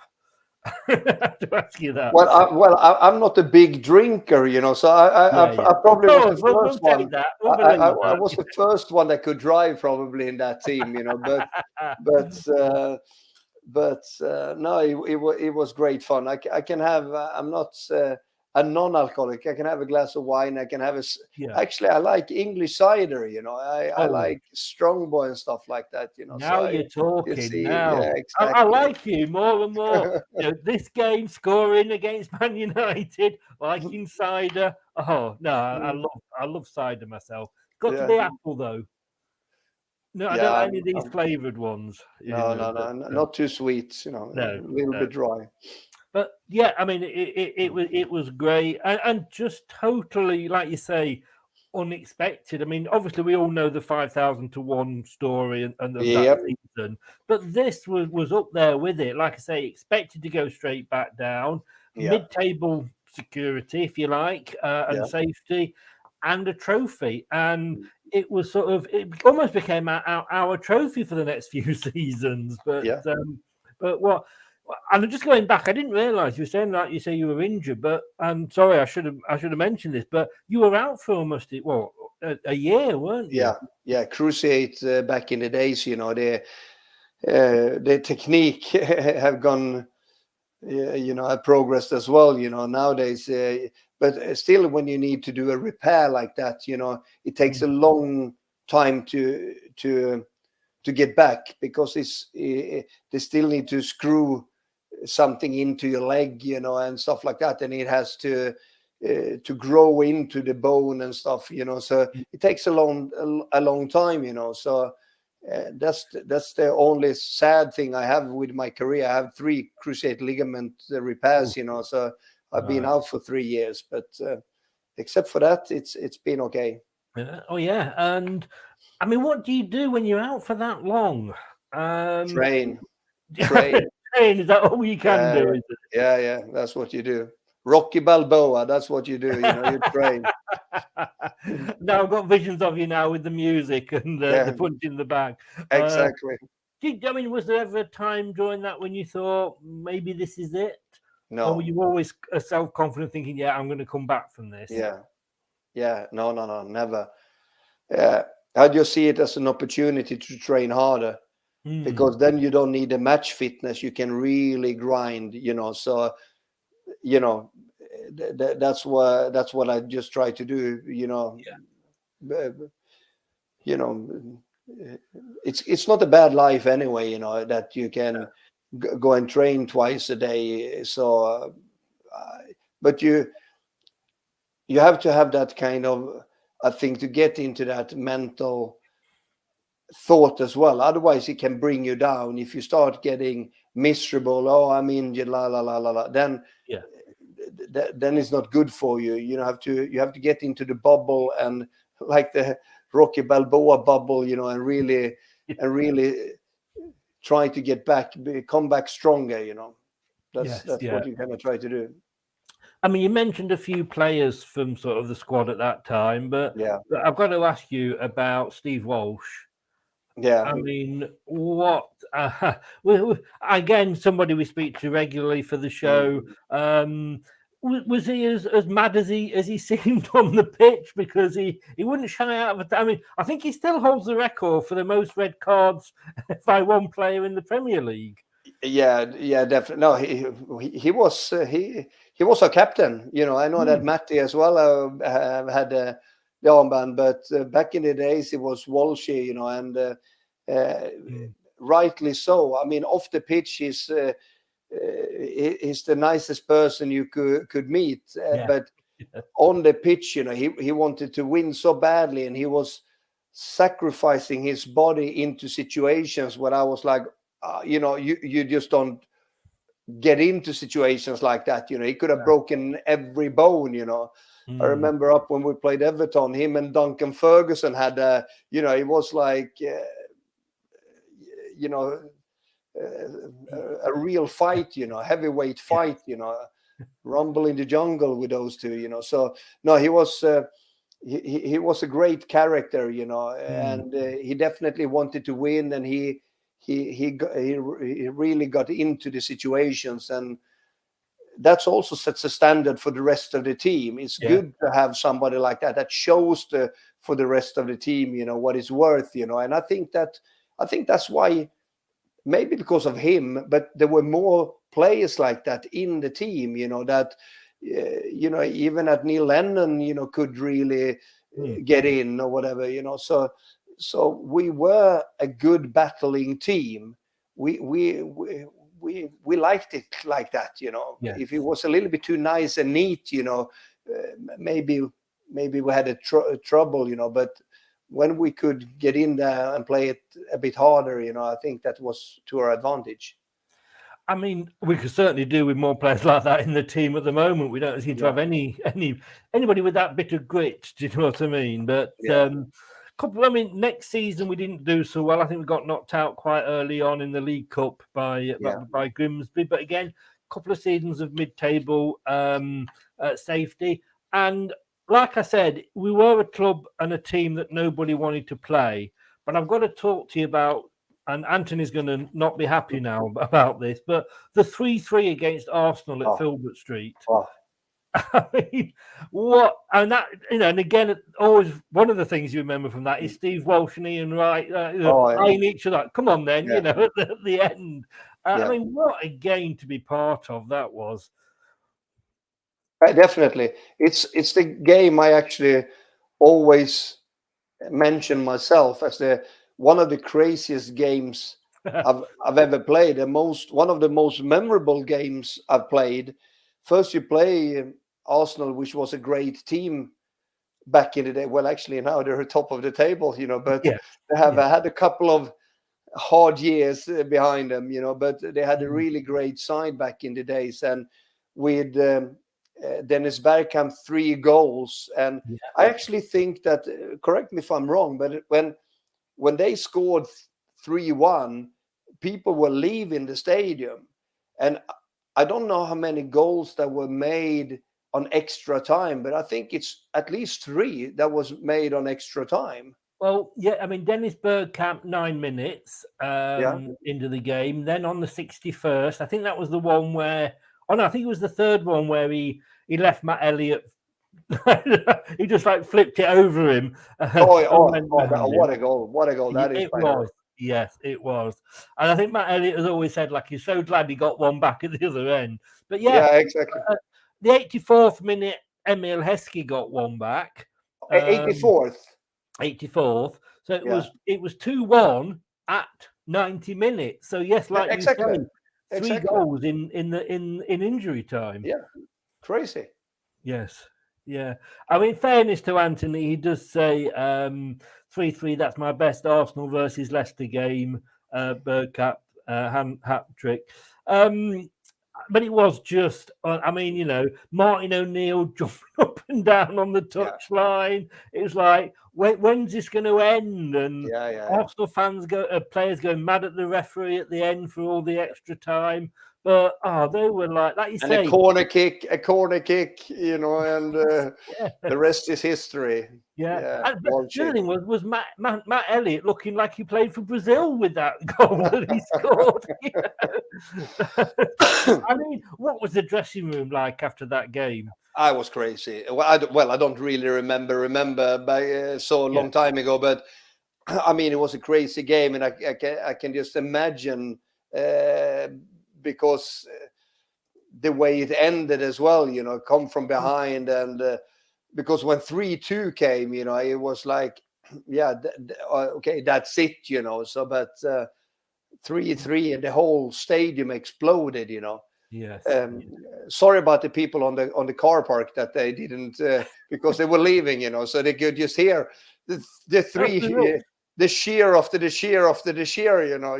To ask you that. Well, I'm not a big drinker, so I probably was the first one. I was the first one that could drive probably in that team, but no, it was great fun. I can have. I'm not a non-alcoholic. I can have a glass of wine. I can have Actually, I like English cider. I like Strongbow and stuff like that. Now you're talking. Now yeah, exactly. I like you more and more. This game, scoring against Man United, liking cider. Oh no, I love cider myself. Got to be apple though. No, I don't like any of these flavored ones. No, not too sweet. A little bit dry. But yeah, I mean, it was great and just totally, like you say, unexpected. I mean, obviously, we all know the 5,000 to 1 story and that season, but this was up there with it. Like I say, expected to go straight back down, mid-table security, if you like, and safety, and a trophy. And it was it almost became our trophy for the next few seasons. But what? And just going back, I didn't realise you were saying that. You say you were injured, but I'm sorry, I should have mentioned this. But you were out for almost a year, weren't you? Yeah. Cruciate back in the days, the technique have gone, have progressed as well. Nowadays, but still, when you need to do a repair like that, it takes a long time to get back, because they still need to screw something into your leg, and stuff like that, and it has to grow into the bone and stuff, so it takes a long time, so that's the only sad thing I have with my career. I have 3 cruciate ligament repairs, so I've been out for 3 years, but except for that, it's been okay. Oh yeah. And I mean, what do you do when you're out for that long? Train. Is that all you can do? Is it? Yeah. That's what you do. Rocky Balboa. That's what you do. You train. Now I've got visions of you now with the music and the punch in the bag. Exactly. I mean, was there ever a time during that when you thought maybe this is it? No. Or were you always self-confident, thinking, "Yeah, I'm going to come back from this"? Yeah. No, never. Yeah. I just see it as an opportunity to train harder, because then you don't need a match fitness. You can really grind, so, that's what I just try to do, it's not a bad life anyway, that you can go and train twice a day. So, but you have to have that kind of, I think, to get into that mental thought as well. Otherwise, it can bring you down. If you start getting miserable, I'm injured, then it's not good for you. You have to get into the bubble, and like the Rocky Balboa bubble, and really try to get back, come back stronger. That's what you're gonna try to do. I mean, you mentioned a few players from sort of the squad at that time, but I've got to ask you about Steve Walsh. Yeah. I mean, what? Again, somebody we speak to regularly for the show. Was he as mad as he seemed on the pitch? Because he wouldn't shy out of it. I mean, I think he still holds the record for the most red cards by one player in the Premier League. Yeah, definitely. No, he was a captain. You know, I know that Matty as well had the armband, but back in the days it was Walshy. You know, and rightly so. I mean, off the pitch he's the nicest person you could meet, but on the pitch, you know, he wanted to win so badly, and he was sacrificing his body into situations where I was like, you know, you just don't get into situations like that. You know, he could have broken every bone. You know, I remember up when we played Everton, him and Duncan Ferguson had you know, it was like you know, a real fight, you know, heavyweight fight, you know, rumble in the jungle with those two, you know. So no, he was he was a great character, you know, and he definitely wanted to win, and he really got into the situations, and that's also sets a standard for the rest of the team. It's good to have somebody like that shows for the rest of the team, you know, what it's worth, you know. And I think that's why, maybe because of him, but there were more players like that in the team, you know, that you know, even at Neil Lennon, you know, could really get in or whatever, you know. So we were a good battling team. We liked it like that, you know. If it was a little bit too nice and neat, you know, maybe we had trouble, you know. But when we could get in there and play it a bit harder, you know, I think that was to our advantage. I mean, we could certainly do with more players like that in the team at the moment. We don't seem to have anybody with that bit of grit. Do you know what I mean? But I mean, next season we didn't do so well. I think we got knocked out quite early on in the League Cup by Grimsby. But again, a couple of seasons of mid-table safety. And like I said, we were a club and a team that nobody wanted to play. But I've got to talk to you about, and Anthony's going to not be happy now about this, but the 3-3 against Arsenal at Filbert Street. I mean, what? And that, you know, and again, always one of the things you remember from that is Steve Walsh and Ian Wright eyeing each other. Come on, then, you know, at the end. I mean, what a game to be part of that was. Definitely, it's the game I actually always mention myself as one of the craziest games I've ever played. One of the most memorable games I've played. First, you play Arsenal, which was a great team back in the day. Well, actually, now they're top of the table, you know, but they have had a couple of hard years behind them, you know, but they had a really great side back in the days. And with Dennis Bergkamp, 3 goals. And I actually think that, correct me if I'm wrong, but when they scored 3-1, people were leaving the stadium. And I don't know how many goals that were made on extra time, but I think it's at least 3 that was made on extra time. Well, yeah, I mean, Dennis Bergkamp, 9 minutes into the game. Then on the 61st, I think that was the one where, I think it was the third one where he left Matt Elliott. He just like flipped it over him. What a goal. What a goal that is. It was. Yes, it was. And I think Matt Elliott has always said, like, he's so glad he got one back at the other end. But yeah, exactly. The 84th minute, Emil Heskey got one back. 84th. So it was 2-1 at 90 minutes. So yes, like you say, 3 goals in injury time. Yeah, crazy. Yes. Yeah. I mean, fairness to Anthony, he does say 3-3, that's my best Arsenal versus Leicester game, Bergkamp hat trick. But it was just, I mean, you know, Martin O'Neill jumping up and down on the touchline. It was like, when's this going to end? And Arsenal fans players going mad at the referee at the end for all the extra time. But they were like you And say, a corner kick, you know, and the rest is history. yeah. And, but ball the other chip. thing was Matt Elliott looking like he played for Brazil with that goal that he scored. I mean, what was the dressing room like after that game? I was crazy. Well, I don't really remember by so long time ago, but I mean, it was a crazy game, and I can just imagine because the way it ended as well, you know, come from behind, and because when 3-2 came, you know, it was like, yeah, okay, that's it, you know. So, but 3-3 and the whole stadium exploded, you know. Yes. Sorry about the people on the car park that they didn't because they were leaving, you know, so they could just hear the three the sheer after the sheer after the sheer, you know.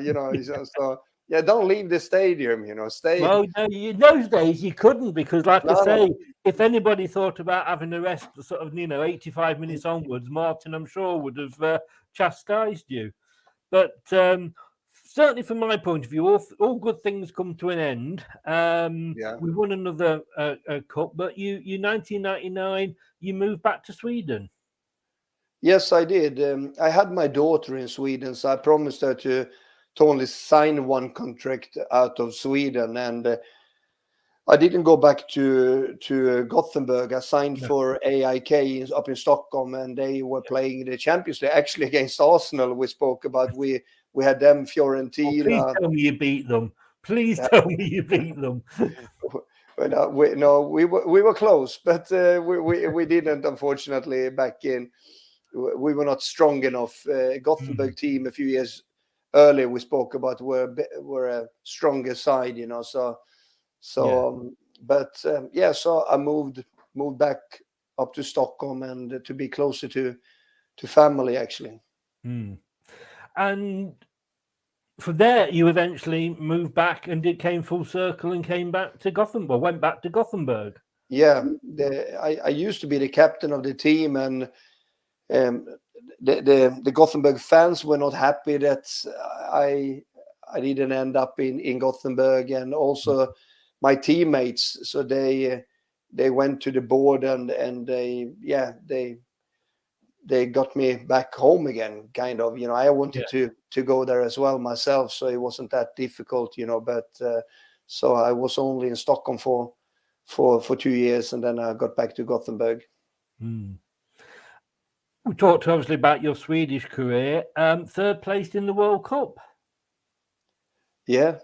So yeah, don't leave the stadium, you know. Stay. Well, no, in those days you couldn't, because, like I say, if anybody thought about having a rest, sort of, 85 minutes onwards, Martin, I'm sure, would have chastised you. But certainly, from my point of view, all good things come to an end. We won another cup, but you 1999, you moved back to Sweden. Yes, I did. I had my daughter in Sweden, so I promised her to only sign one contract out of Sweden, and I didn't go back to Gothenburg. I signed for AIK up in Stockholm, and they were playing the Champions League, actually against Arsenal. We spoke about we had them, Fiorentina. Please tell me you beat them. Please tell me you beat them. We were close, but we didn't, unfortunately. Back in, we were not strong enough. Gothenburg team a few years earlier we spoke about were a stronger side, you know. So I moved back up to Stockholm and to be closer to family, actually. And from there, you eventually moved back and came full circle and came back to Gothenburg. Went back to Gothenburg. Yeah, I used to be the captain of the team, and the Gothenburg fans were not happy that I didn't end up in Gothenburg, and also my teammates. So they went to the board and they got me back home again, kind of. You know, I wanted to go there as well myself, so it wasn't that difficult, you know. But so I was only in Stockholm for 2 years, and then I got back to Gothenburg. We talked obviously about your Swedish career. Third place in the World Cup. Yeah.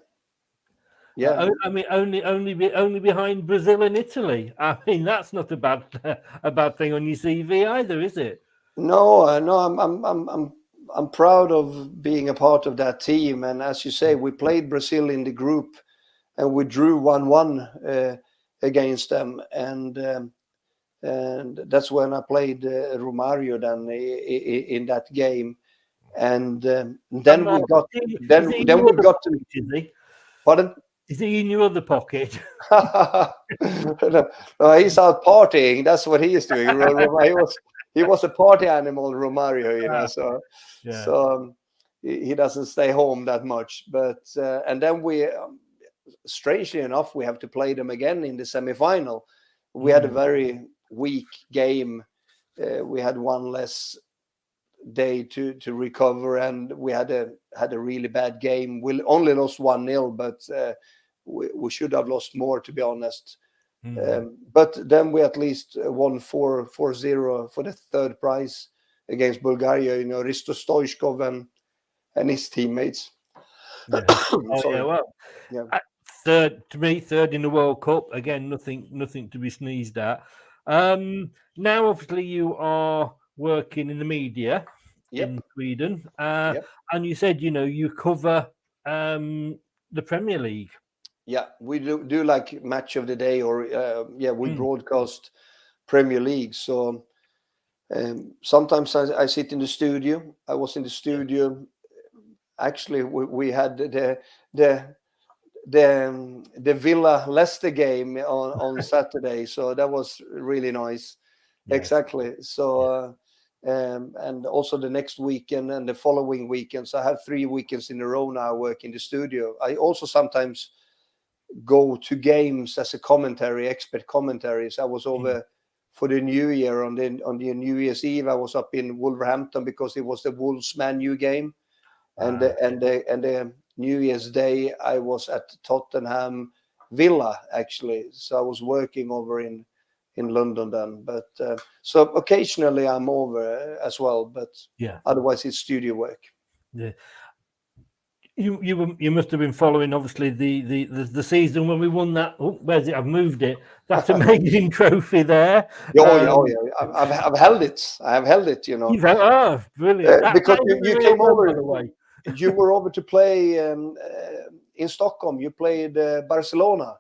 I mean, only behind Brazil and Italy. I mean, that's not a bad thing on your CV either, is it? No. I'm proud of being a part of that team, and as you say, we played Brazil in the group, and we drew 1-1 against them, and that's when I played Romario then in that game, and then we got to. Pardon? Is he in your other pocket? No, he's out partying. That's what he is doing. He was a party animal, Romario, you know. So he doesn't stay home that much. But and then we, strangely enough, we have to play them again in the semifinal. We had a very weak game. We had one less day to recover, and we had a really bad game. We only lost 1-0, but we should have lost more, to be honest. But then we at least won 4-0 for the third prize against Bulgaria. You know, Risto Stoichkov and his teammates. Third in the World Cup again. Nothing to be sneezed at. Now, obviously, you are working in the media in Sweden, and you said you cover the Premier League. Yeah, we do like match of the day, or we broadcast Premier League. So sometimes I sit in the studio. I was in the studio. Actually, we had the Villa Leicester game on Saturday, so that was really nice. Exactly. So and also the next weekend and the following weekend. So I have 3 weekends in a row now. I work in the studio. I also sometimes go to games as a expert commentaries. I was over for the New Year on the New Year's Eve. I was up in Wolverhampton because it was the Wolves Man U game, and the New Year's Day I was at Tottenham Villa actually. So I was working over in London then. But so occasionally I'm over as well, but otherwise it's studio work. Yeah. You must have been following obviously the season when we won that. Oh, where's it? I've moved it. That amazing trophy there. Yeah. I've held it. I have held it. You know. Brilliant! Because you came over. By the way, you were over to play in Stockholm. You played Barcelona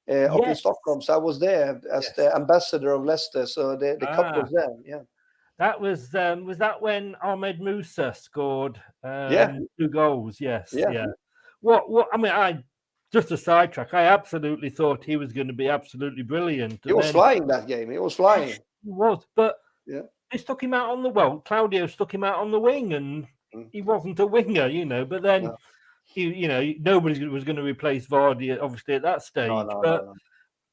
up in Stockholm. So I was there as the ambassador of Leicester. So the cup was there. Yeah. That was that when Ahmed Musa scored 2 goals? Yes. Yeah. What? I mean, just a sidetrack. I absolutely thought he was going to be absolutely brilliant. He was flying that game. He was flying. He was, but they stuck him out on the Claudio stuck him out on the wing, and he wasn't a winger, you know. But then, nobody was going to replace Vardy, obviously at that stage. No.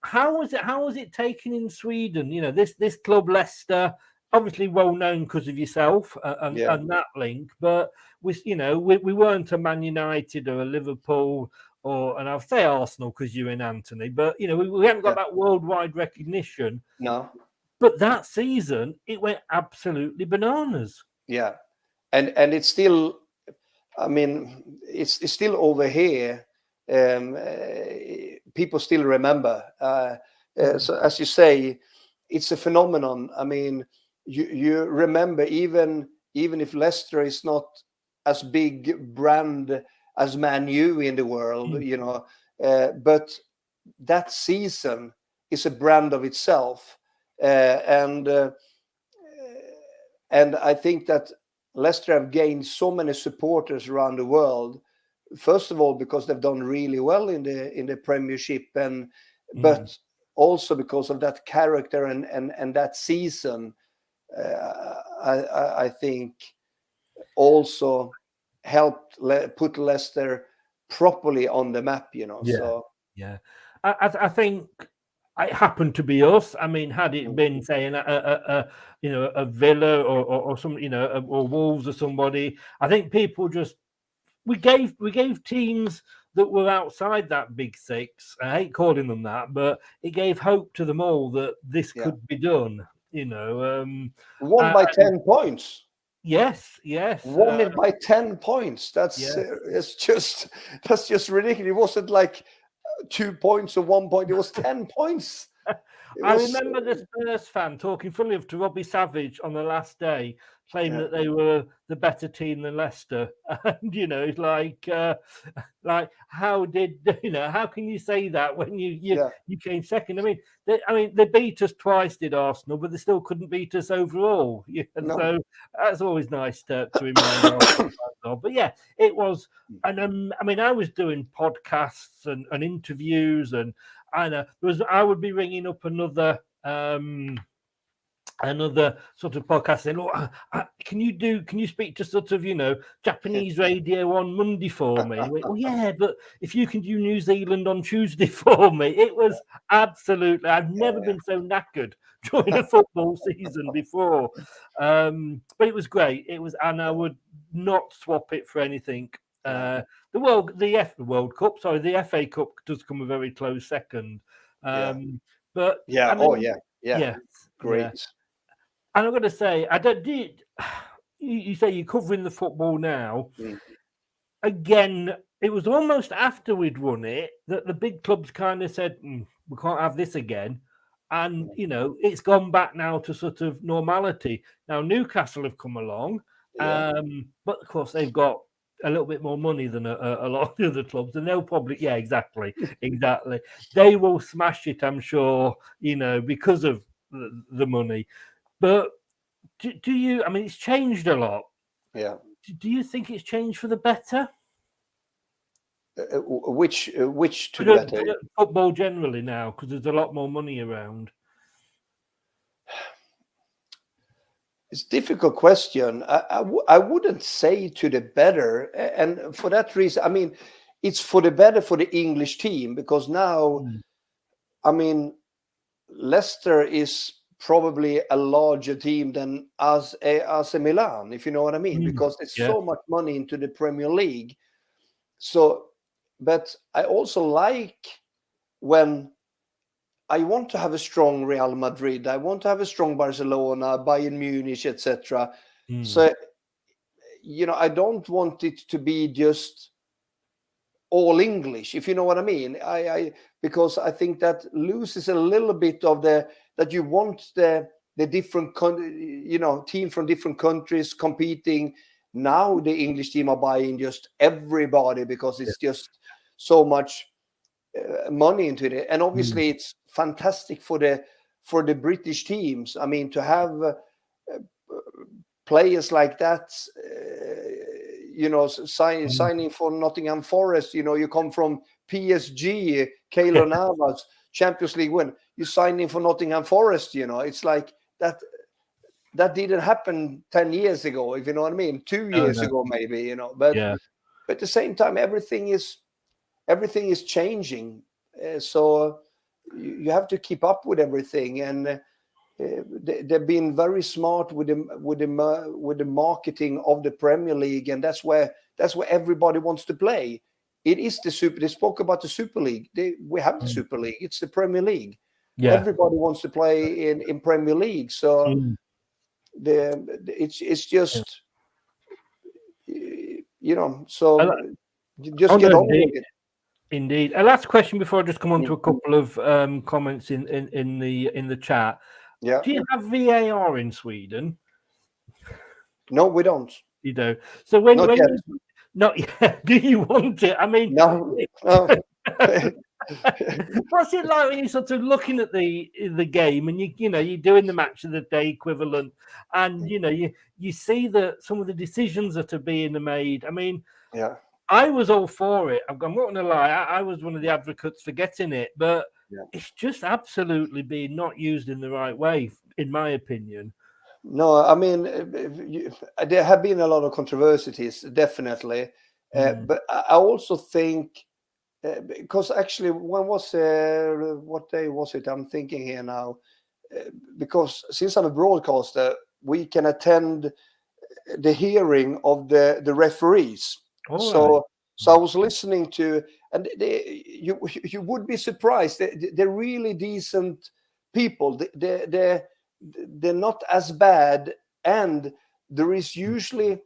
How was it taken in Sweden? You know, this club Leicester. Obviously well known because of yourself and that link, but we weren't a Man United or a Liverpool and I'll say Arsenal because you're in Anthony, but we haven't got that worldwide recognition. No, but that season it went absolutely bananas. Yeah, and it's still, I mean, it's still over here. People still remember. So as you say, it's a phenomenon. I mean. You remember even if Leicester is not as big brand as Man U in the world, but that season is a brand of itself, and I think that Leicester have gained so many supporters around the world. First of all, because they've done really well in the Premiership, but also because of that character and that season. I think also helped put Leicester properly on the map, I think it happened to be us. I mean, had it been saying a Villa or some or Wolves or somebody, I think people just we gave teams that were outside that big six. I hate calling them that, but it gave hope to them all that this could be done. Won by 10 points. Yes. Won it by 10 points. That's just ridiculous. It wasn't like 2 points or 1 point. It was 10 points. I remember the Spurs fan talking funnily to Robbie Savage on the last day, claiming that they were the better team than Leicester. And it's like how can you say that when you came second? I mean, they beat us twice, did Arsenal, but they still couldn't beat us overall. So that's always nice to remind of. But yeah, it was. And I mean, I was doing podcasts and interviews and. I would be ringing up another sort of podcast saying, "Look, can you speak to sort of Japanese radio on Monday for me?" Well, yeah, but if you can do New Zealand on Tuesday for me, it was absolutely. I've never been so knackered during a football season before, but it was great. It was, and I would not swap it for anything. The World Cup, sorry, the FA Cup does come a very close second. But I mean, great. Yeah. And I'm going to say, you say you're covering the football now. Again, it was almost after we'd won it that the big clubs kind of said, we can't have this again. And, it's gone back now to sort of normality. Now, Newcastle have come along, but of course they've got a little bit more money than a lot of the other clubs, and they'll probably exactly they will smash it, I'm sure, because of the money. But do you, I mean, it's changed a lot. Do you think it's changed for the better? Which to the better? Football generally now, because there's a lot more money around. It's a difficult question. I wouldn't say to the better, and for that reason, I mean, it's for the better for the English team, because now, I mean, Leicester is probably a larger team than AC Milan, if you know what I mean, because there's so much money into the Premier League. So, but I also like when I want to have a strong Real Madrid, I want to have a strong Barcelona, Bayern Munich, etc. So, you know, I don't want it to be just all English, if you know what I mean. Because I think that loses a little bit of that you want the different team from different countries competing. Now the English team are buying just everybody because it's just so much money into it, and obviously it's fantastic for the British teams. I mean, to have players like that, signing for Nottingham Forest. You know, you come from PSG, Keylor Navas, Champions League win. You sign in for Nottingham Forest. You know, it's like that. That didn't happen 10 years ago, if you know what I mean. 2 years ago, maybe. You know, but at the same time, everything is changing. So you have to keep up with everything, and they've been very smart with the marketing of the Premier League, and that's where everybody wants to play. It is they spoke about the Super League. We have the Super League. It's the Premier League. Everybody wants to play in Premier League. So it's just so just get on with it. Indeed. A last question before I just come on to a couple of comments in the chat. Yeah. Do you have VAR in Sweden? No, we don't. You do. So when Not yet. Not yet. Do you want it? I mean, no. What's it like when you're sort of looking at the game and you're doing the match of the day equivalent, and you see that some of the decisions that are being made. I mean, I was all for it. I'm not going to lie. I was one of the advocates for getting it, but it's just absolutely being not used in the right way, in my opinion. No, I mean, there have been a lot of controversies, definitely. But I also think, because actually, when was what day was it? I'm thinking here now. Because since I'm a broadcaster, we can attend the hearing of the referees. So I was listening to, and you would be surprised. They're really decent people. They're not as bad, and there is usually,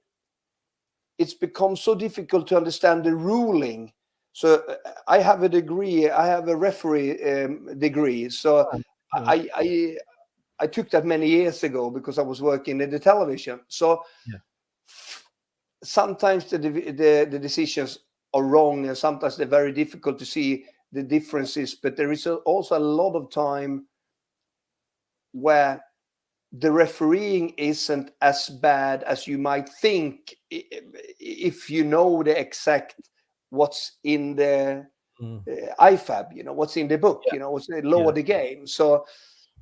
it's become so difficult to understand the ruling. So I have a degree. I have a referee degree. So I took that many years ago because I was working in the television. So sometimes the decisions are wrong, and sometimes they're very difficult to see the differences. But there is also a lot of time where the refereeing isn't as bad as you might think if you know the exact what's in the IFAB, what's in the book, what's the law of the game. So,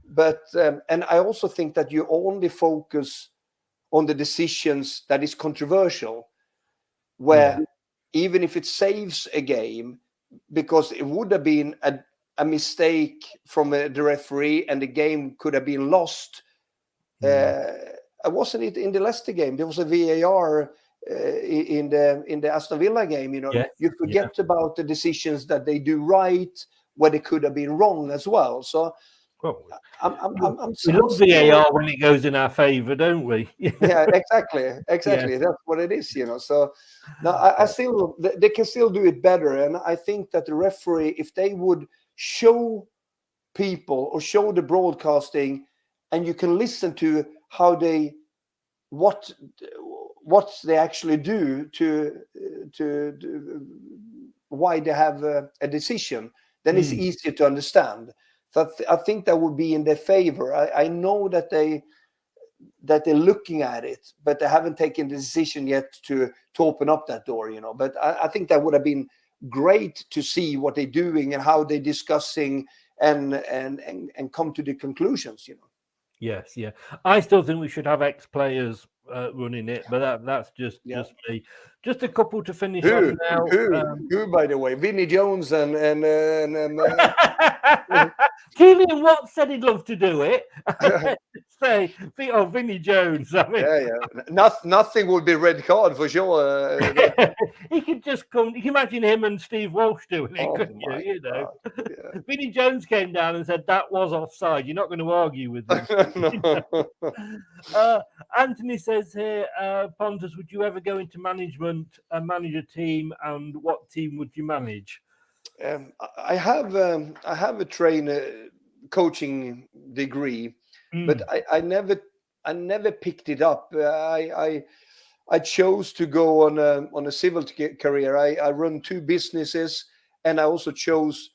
but and I also think that you only focus on the decisions that is controversial, where even if it saves a game, because it would have been a mistake from the referee and the game could have been lost. Wasn't it in the Leicester game? There was a VAR in the Aston Villa game. You forget about the decisions that they do right, where they could have been wrong as well. So we love VAR when it goes in our favour, don't we? Yeah, exactly. That's what it is. So now I still, they can still do it better, and I think that the referee, if they would show people or show the broadcasting, and you can listen to how what they actually do to why they have a decision, then it's easier to understand. So I think that would be in their favor. I know that they're looking at it, but they haven't taken the decision yet to open up that door, But I think that would have been great to see what they're doing and how they're discussing and come to the conclusions, Yes, yeah. I still think we should have ex-players running it, but that's just me. Just a couple to finish Who? on now. Who, by the way? Vinnie Jones and Keelan Watts said he'd love to do it. Say, Vinnie Jones. I mean, Nothing would be red card for sure. He could just come. You can imagine him and Steve Walsh doing it, couldn't you? You know, Vinnie Jones came down and said that was offside. You're not going to argue with him. Anthony says here, Pontus, would you ever go into management and manage a team, and what team would you manage? I have a coaching degree, but I never picked it up. I chose to go on a civil career. I run 2 businesses, and I also chose.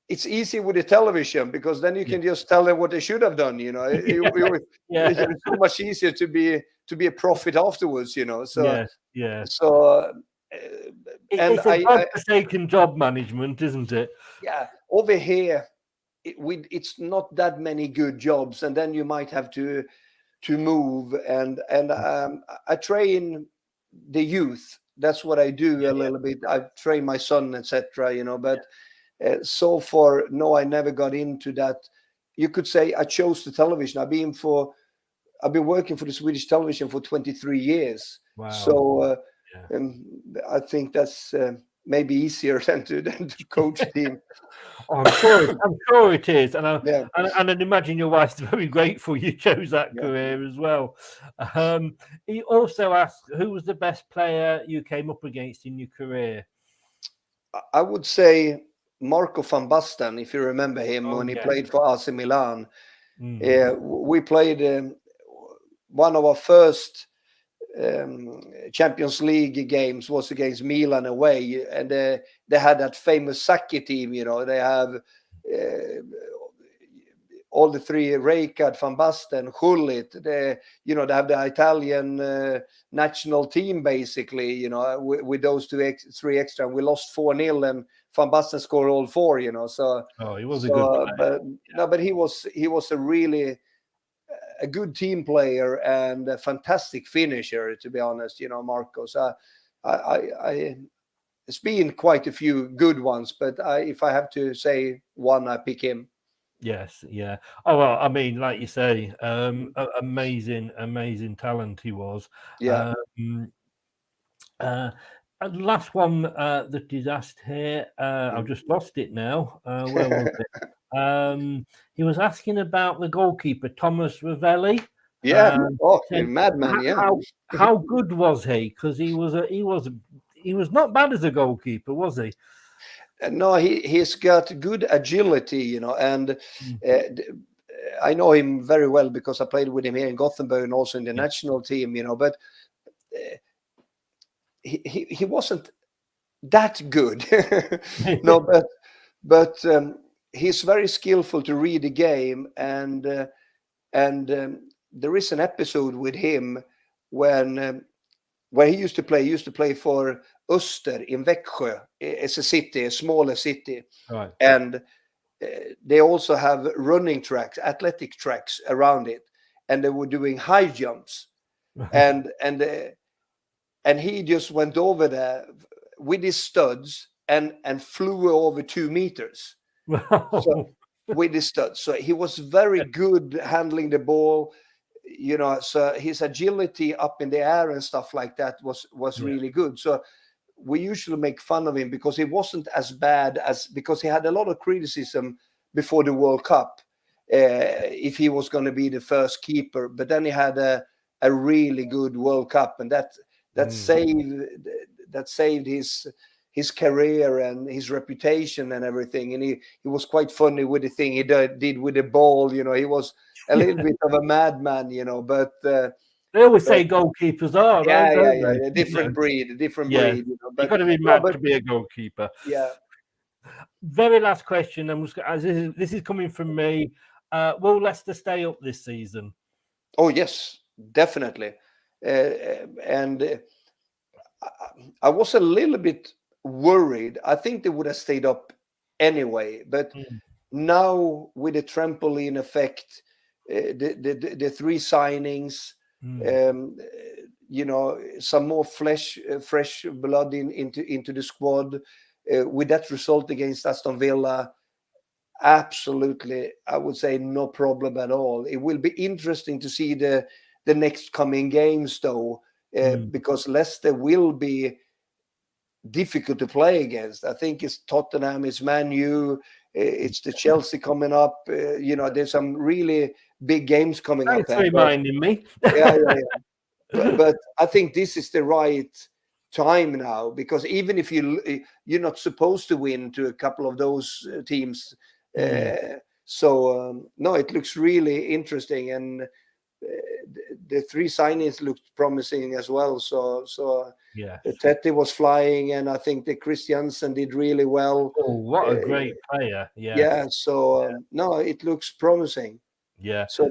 It's easy with the television because then you can just tell them what they should have done. You know, it's so much easier to be a profit afterwards. You know, so So. It's a godforsaken job management, isn't it? Yeah, over here, it's not that many good jobs, and then you might have to move. And I train the youth. That's what I do a little bit. I train my son, etc. You know, but so far, no, I never got into that. You could say I chose the television. I've been working for the Swedish television for 23 years. Wow. So. I think that's maybe easier than to coach a team. I'm sure it is, and I'd imagine your wife's very grateful you chose that career as well. He also asked, who was the best player you came up against in your career? I would say Marco van Basten, if you remember him, when he played for AC Milan. We played one of our first Champions League games was against Milan away, and they had that famous Sacchi team. You know, they have all the 3: Rijkaard, Van Basten, Gullit. They have the Italian national team basically. You know, with those 3 extra, and we lost 4-0, and Van Basten scored all 4. You know, so he was a good player. But he was a really a good team player and a fantastic finisher, to be honest. You know, Marco. So it's been quite a few good ones, but if I have to say one, I pick him. Yes, yeah. Oh well, I mean, like you say, amazing talent he was. Yeah. And last one that is asked here, I've just lost it now. Where was it? He was asking about the goalkeeper, Thomas Ravelli. Yeah, madman. Yeah. How good was he? Because he was not bad as a goalkeeper, was he? No, he's got good agility, you know, and I know him very well because I played with him here in Gothenburg and also in the national team, you know. But he wasn't that good, no. But he's very skillful to read the game, and there is an episode with him when where he used to play for Öster in Växjö. It's a city, a smaller city, right. And they also have running tracks, athletic tracks around it, and they were doing high jumps, and he just went over there with his studs and flew over 2 meters. So, with his studs. So he was very good handling the ball, you know, so his agility up in the air and stuff like that was really good. So we usually make fun of him because he wasn't as bad because he had a lot of criticism before the World Cup if he was going to be the first keeper, but then he had a really good World Cup, and that saved his career and his reputation and everything. And he was quite funny with the thing he did with the ball. You know, he was a little bit of a madman, you know, but they always say goalkeepers are. Yeah. Different breed. You know, but, you've got to be mad to be a goalkeeper. Yeah. Very last question, and this is coming from me. Will Leicester stay up this season? Oh yes, definitely. And I was a little bit worried. I think they would have stayed up anyway, but now with the trampoline effect, the 3 signings, some more fresh blood into the squad. With that result against Aston Villa, absolutely, I would say no problem at all. It will be interesting to see the next coming games, though, because Leicester will be difficult to play against. I think it's Tottenham, it's Man U, it's the Chelsea coming up. There's some really big games coming up. Thanks for reminding me. Yeah. But I think this is the right time now, because even if you're not supposed to win to a couple of those teams, no, it looks really interesting, and the 3 signings looked promising as well. So Tete was flying, and I think the Christiansen did really well. Oh, what a great player! No, it looks promising. Yeah. So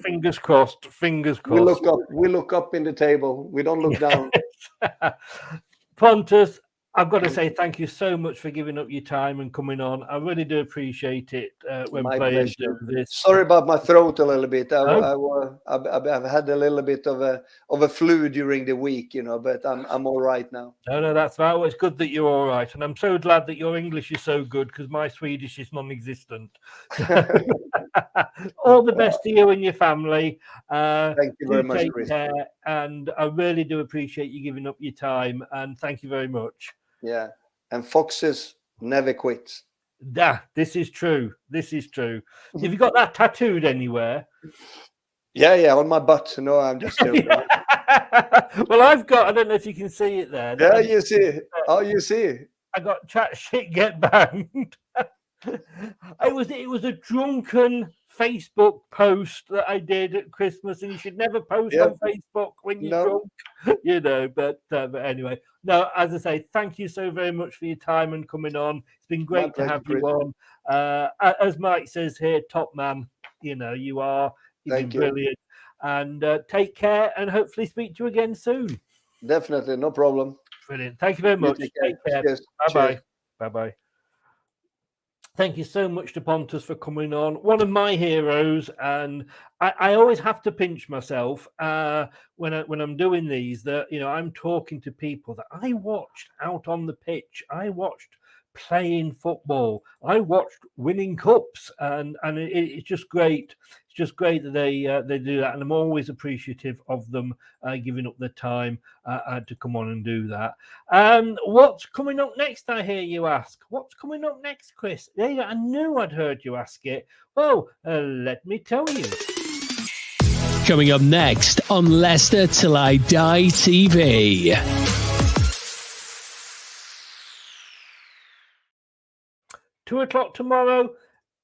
fingers crossed. Fingers crossed. We look up in the table. We don't look down. Pontus, I've got to say thank you so much for giving up your time and coming on. I really do appreciate it when My players pleasure. do this. Sorry about my throat a little bit. I've had a little bit of a flu during the week, but I'm all right now. No, that's right. Well, it's good that you're all right, and I'm so glad that your English is so good, because my Swedish is non-existent. All the best to you and your family. Thank you very much, Chris. And I really do appreciate you giving up your time, and thank you very much. Yeah, and foxes never quit. Yeah, this is true. Have you got that tattooed anywhere? Yeah, on my butt. No, I'm just joking. Well, I don't know if you can see it there. Yeah, you see it. Oh, you see it. I got chat shit get banged. It was a drunken Facebook post that I did at Christmas, and you should never post on Facebook when you're drunk, But anyway, no. As I say, thank you so very much for your time and coming on. It's been great to have you on. As Mike says here, top man. You are. You've been brilliant. And take care, and hopefully speak to you again soon. Definitely, no problem. Brilliant. Thank you very much. Take care. Bye-bye. Bye-bye. Thank you so much to Pontus for coming on. One of my heroes, and I always have to pinch myself when I'm doing these, that I'm talking to people that I watched out on the pitch. I watched playing football. I watched winning cups, and it's just great. It's just great that they do that, and I'm always appreciative of them giving up their time to come on and do that. What's coming up next, I hear you ask? What's coming up next, Chris? Yeah, I knew I'd heard you ask it. Well, let me tell you. Coming up next on Leicester Till I Die TV. 2:00 tomorrow.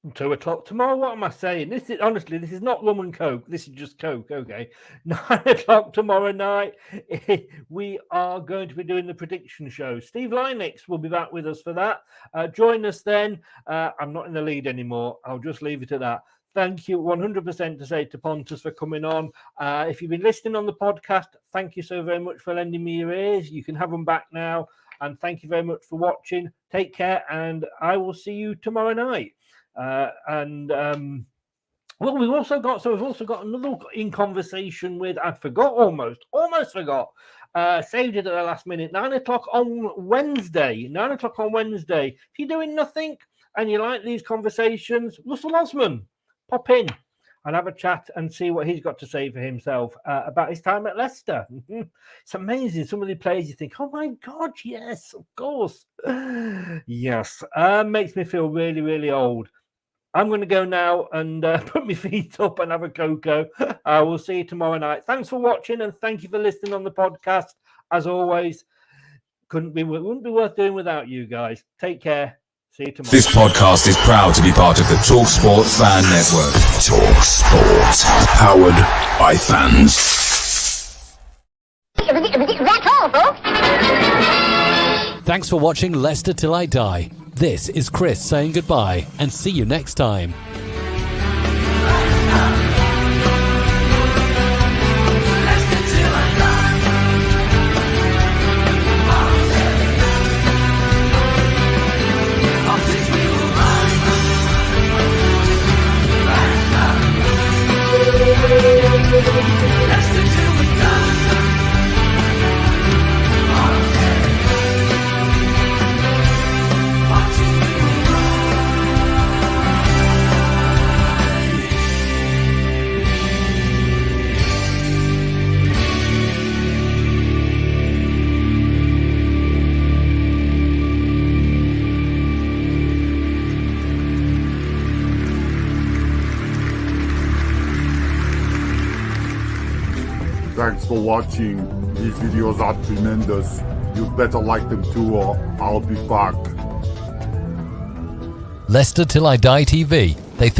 2:00 tomorrow. What am I saying? This is not rum and coke. This is just coke. Okay. 9:00 tomorrow night. We are going to be doing the prediction show. Steve Linux will be back with us for that. Join us then. I'm not in the lead anymore. I'll just leave it at that. Thank you 100% to say to Pontus for coming on. If you've been listening on the podcast, thank you so very much for lending me your ears. You can have them back now. And thank you very much for watching. Take care, and I will see you tomorrow night. Well, we've also got another in conversation with. I forgot almost forgot. Saved it at the last minute. 9:00 on Wednesday. 9:00 on Wednesday. If you're doing nothing and you like these conversations, Russell Osman, pop in and have a chat and see what he's got to say for himself about his time at Leicester. It's amazing. Some of the players you think, oh my God, yes, of course. Yes. Makes me feel really, really old. I'm going to go now and put my feet up and have a cocoa. We'll see you tomorrow night. Thanks for watching, and thank you for listening on the podcast. As always, wouldn't be worth doing without you guys. Take care. See you tomorrow. This podcast is proud to be part of the TalkSport Fan Network. TalkSport. Powered by fans. That's all, folks. Thanks for watching Leicester Till I Die. This is Chris saying goodbye, and see you next time. Leicester till Thanks for watching. These videos are tremendous. You better like them too, or I'll be back. Leicester Till I Die TV. They think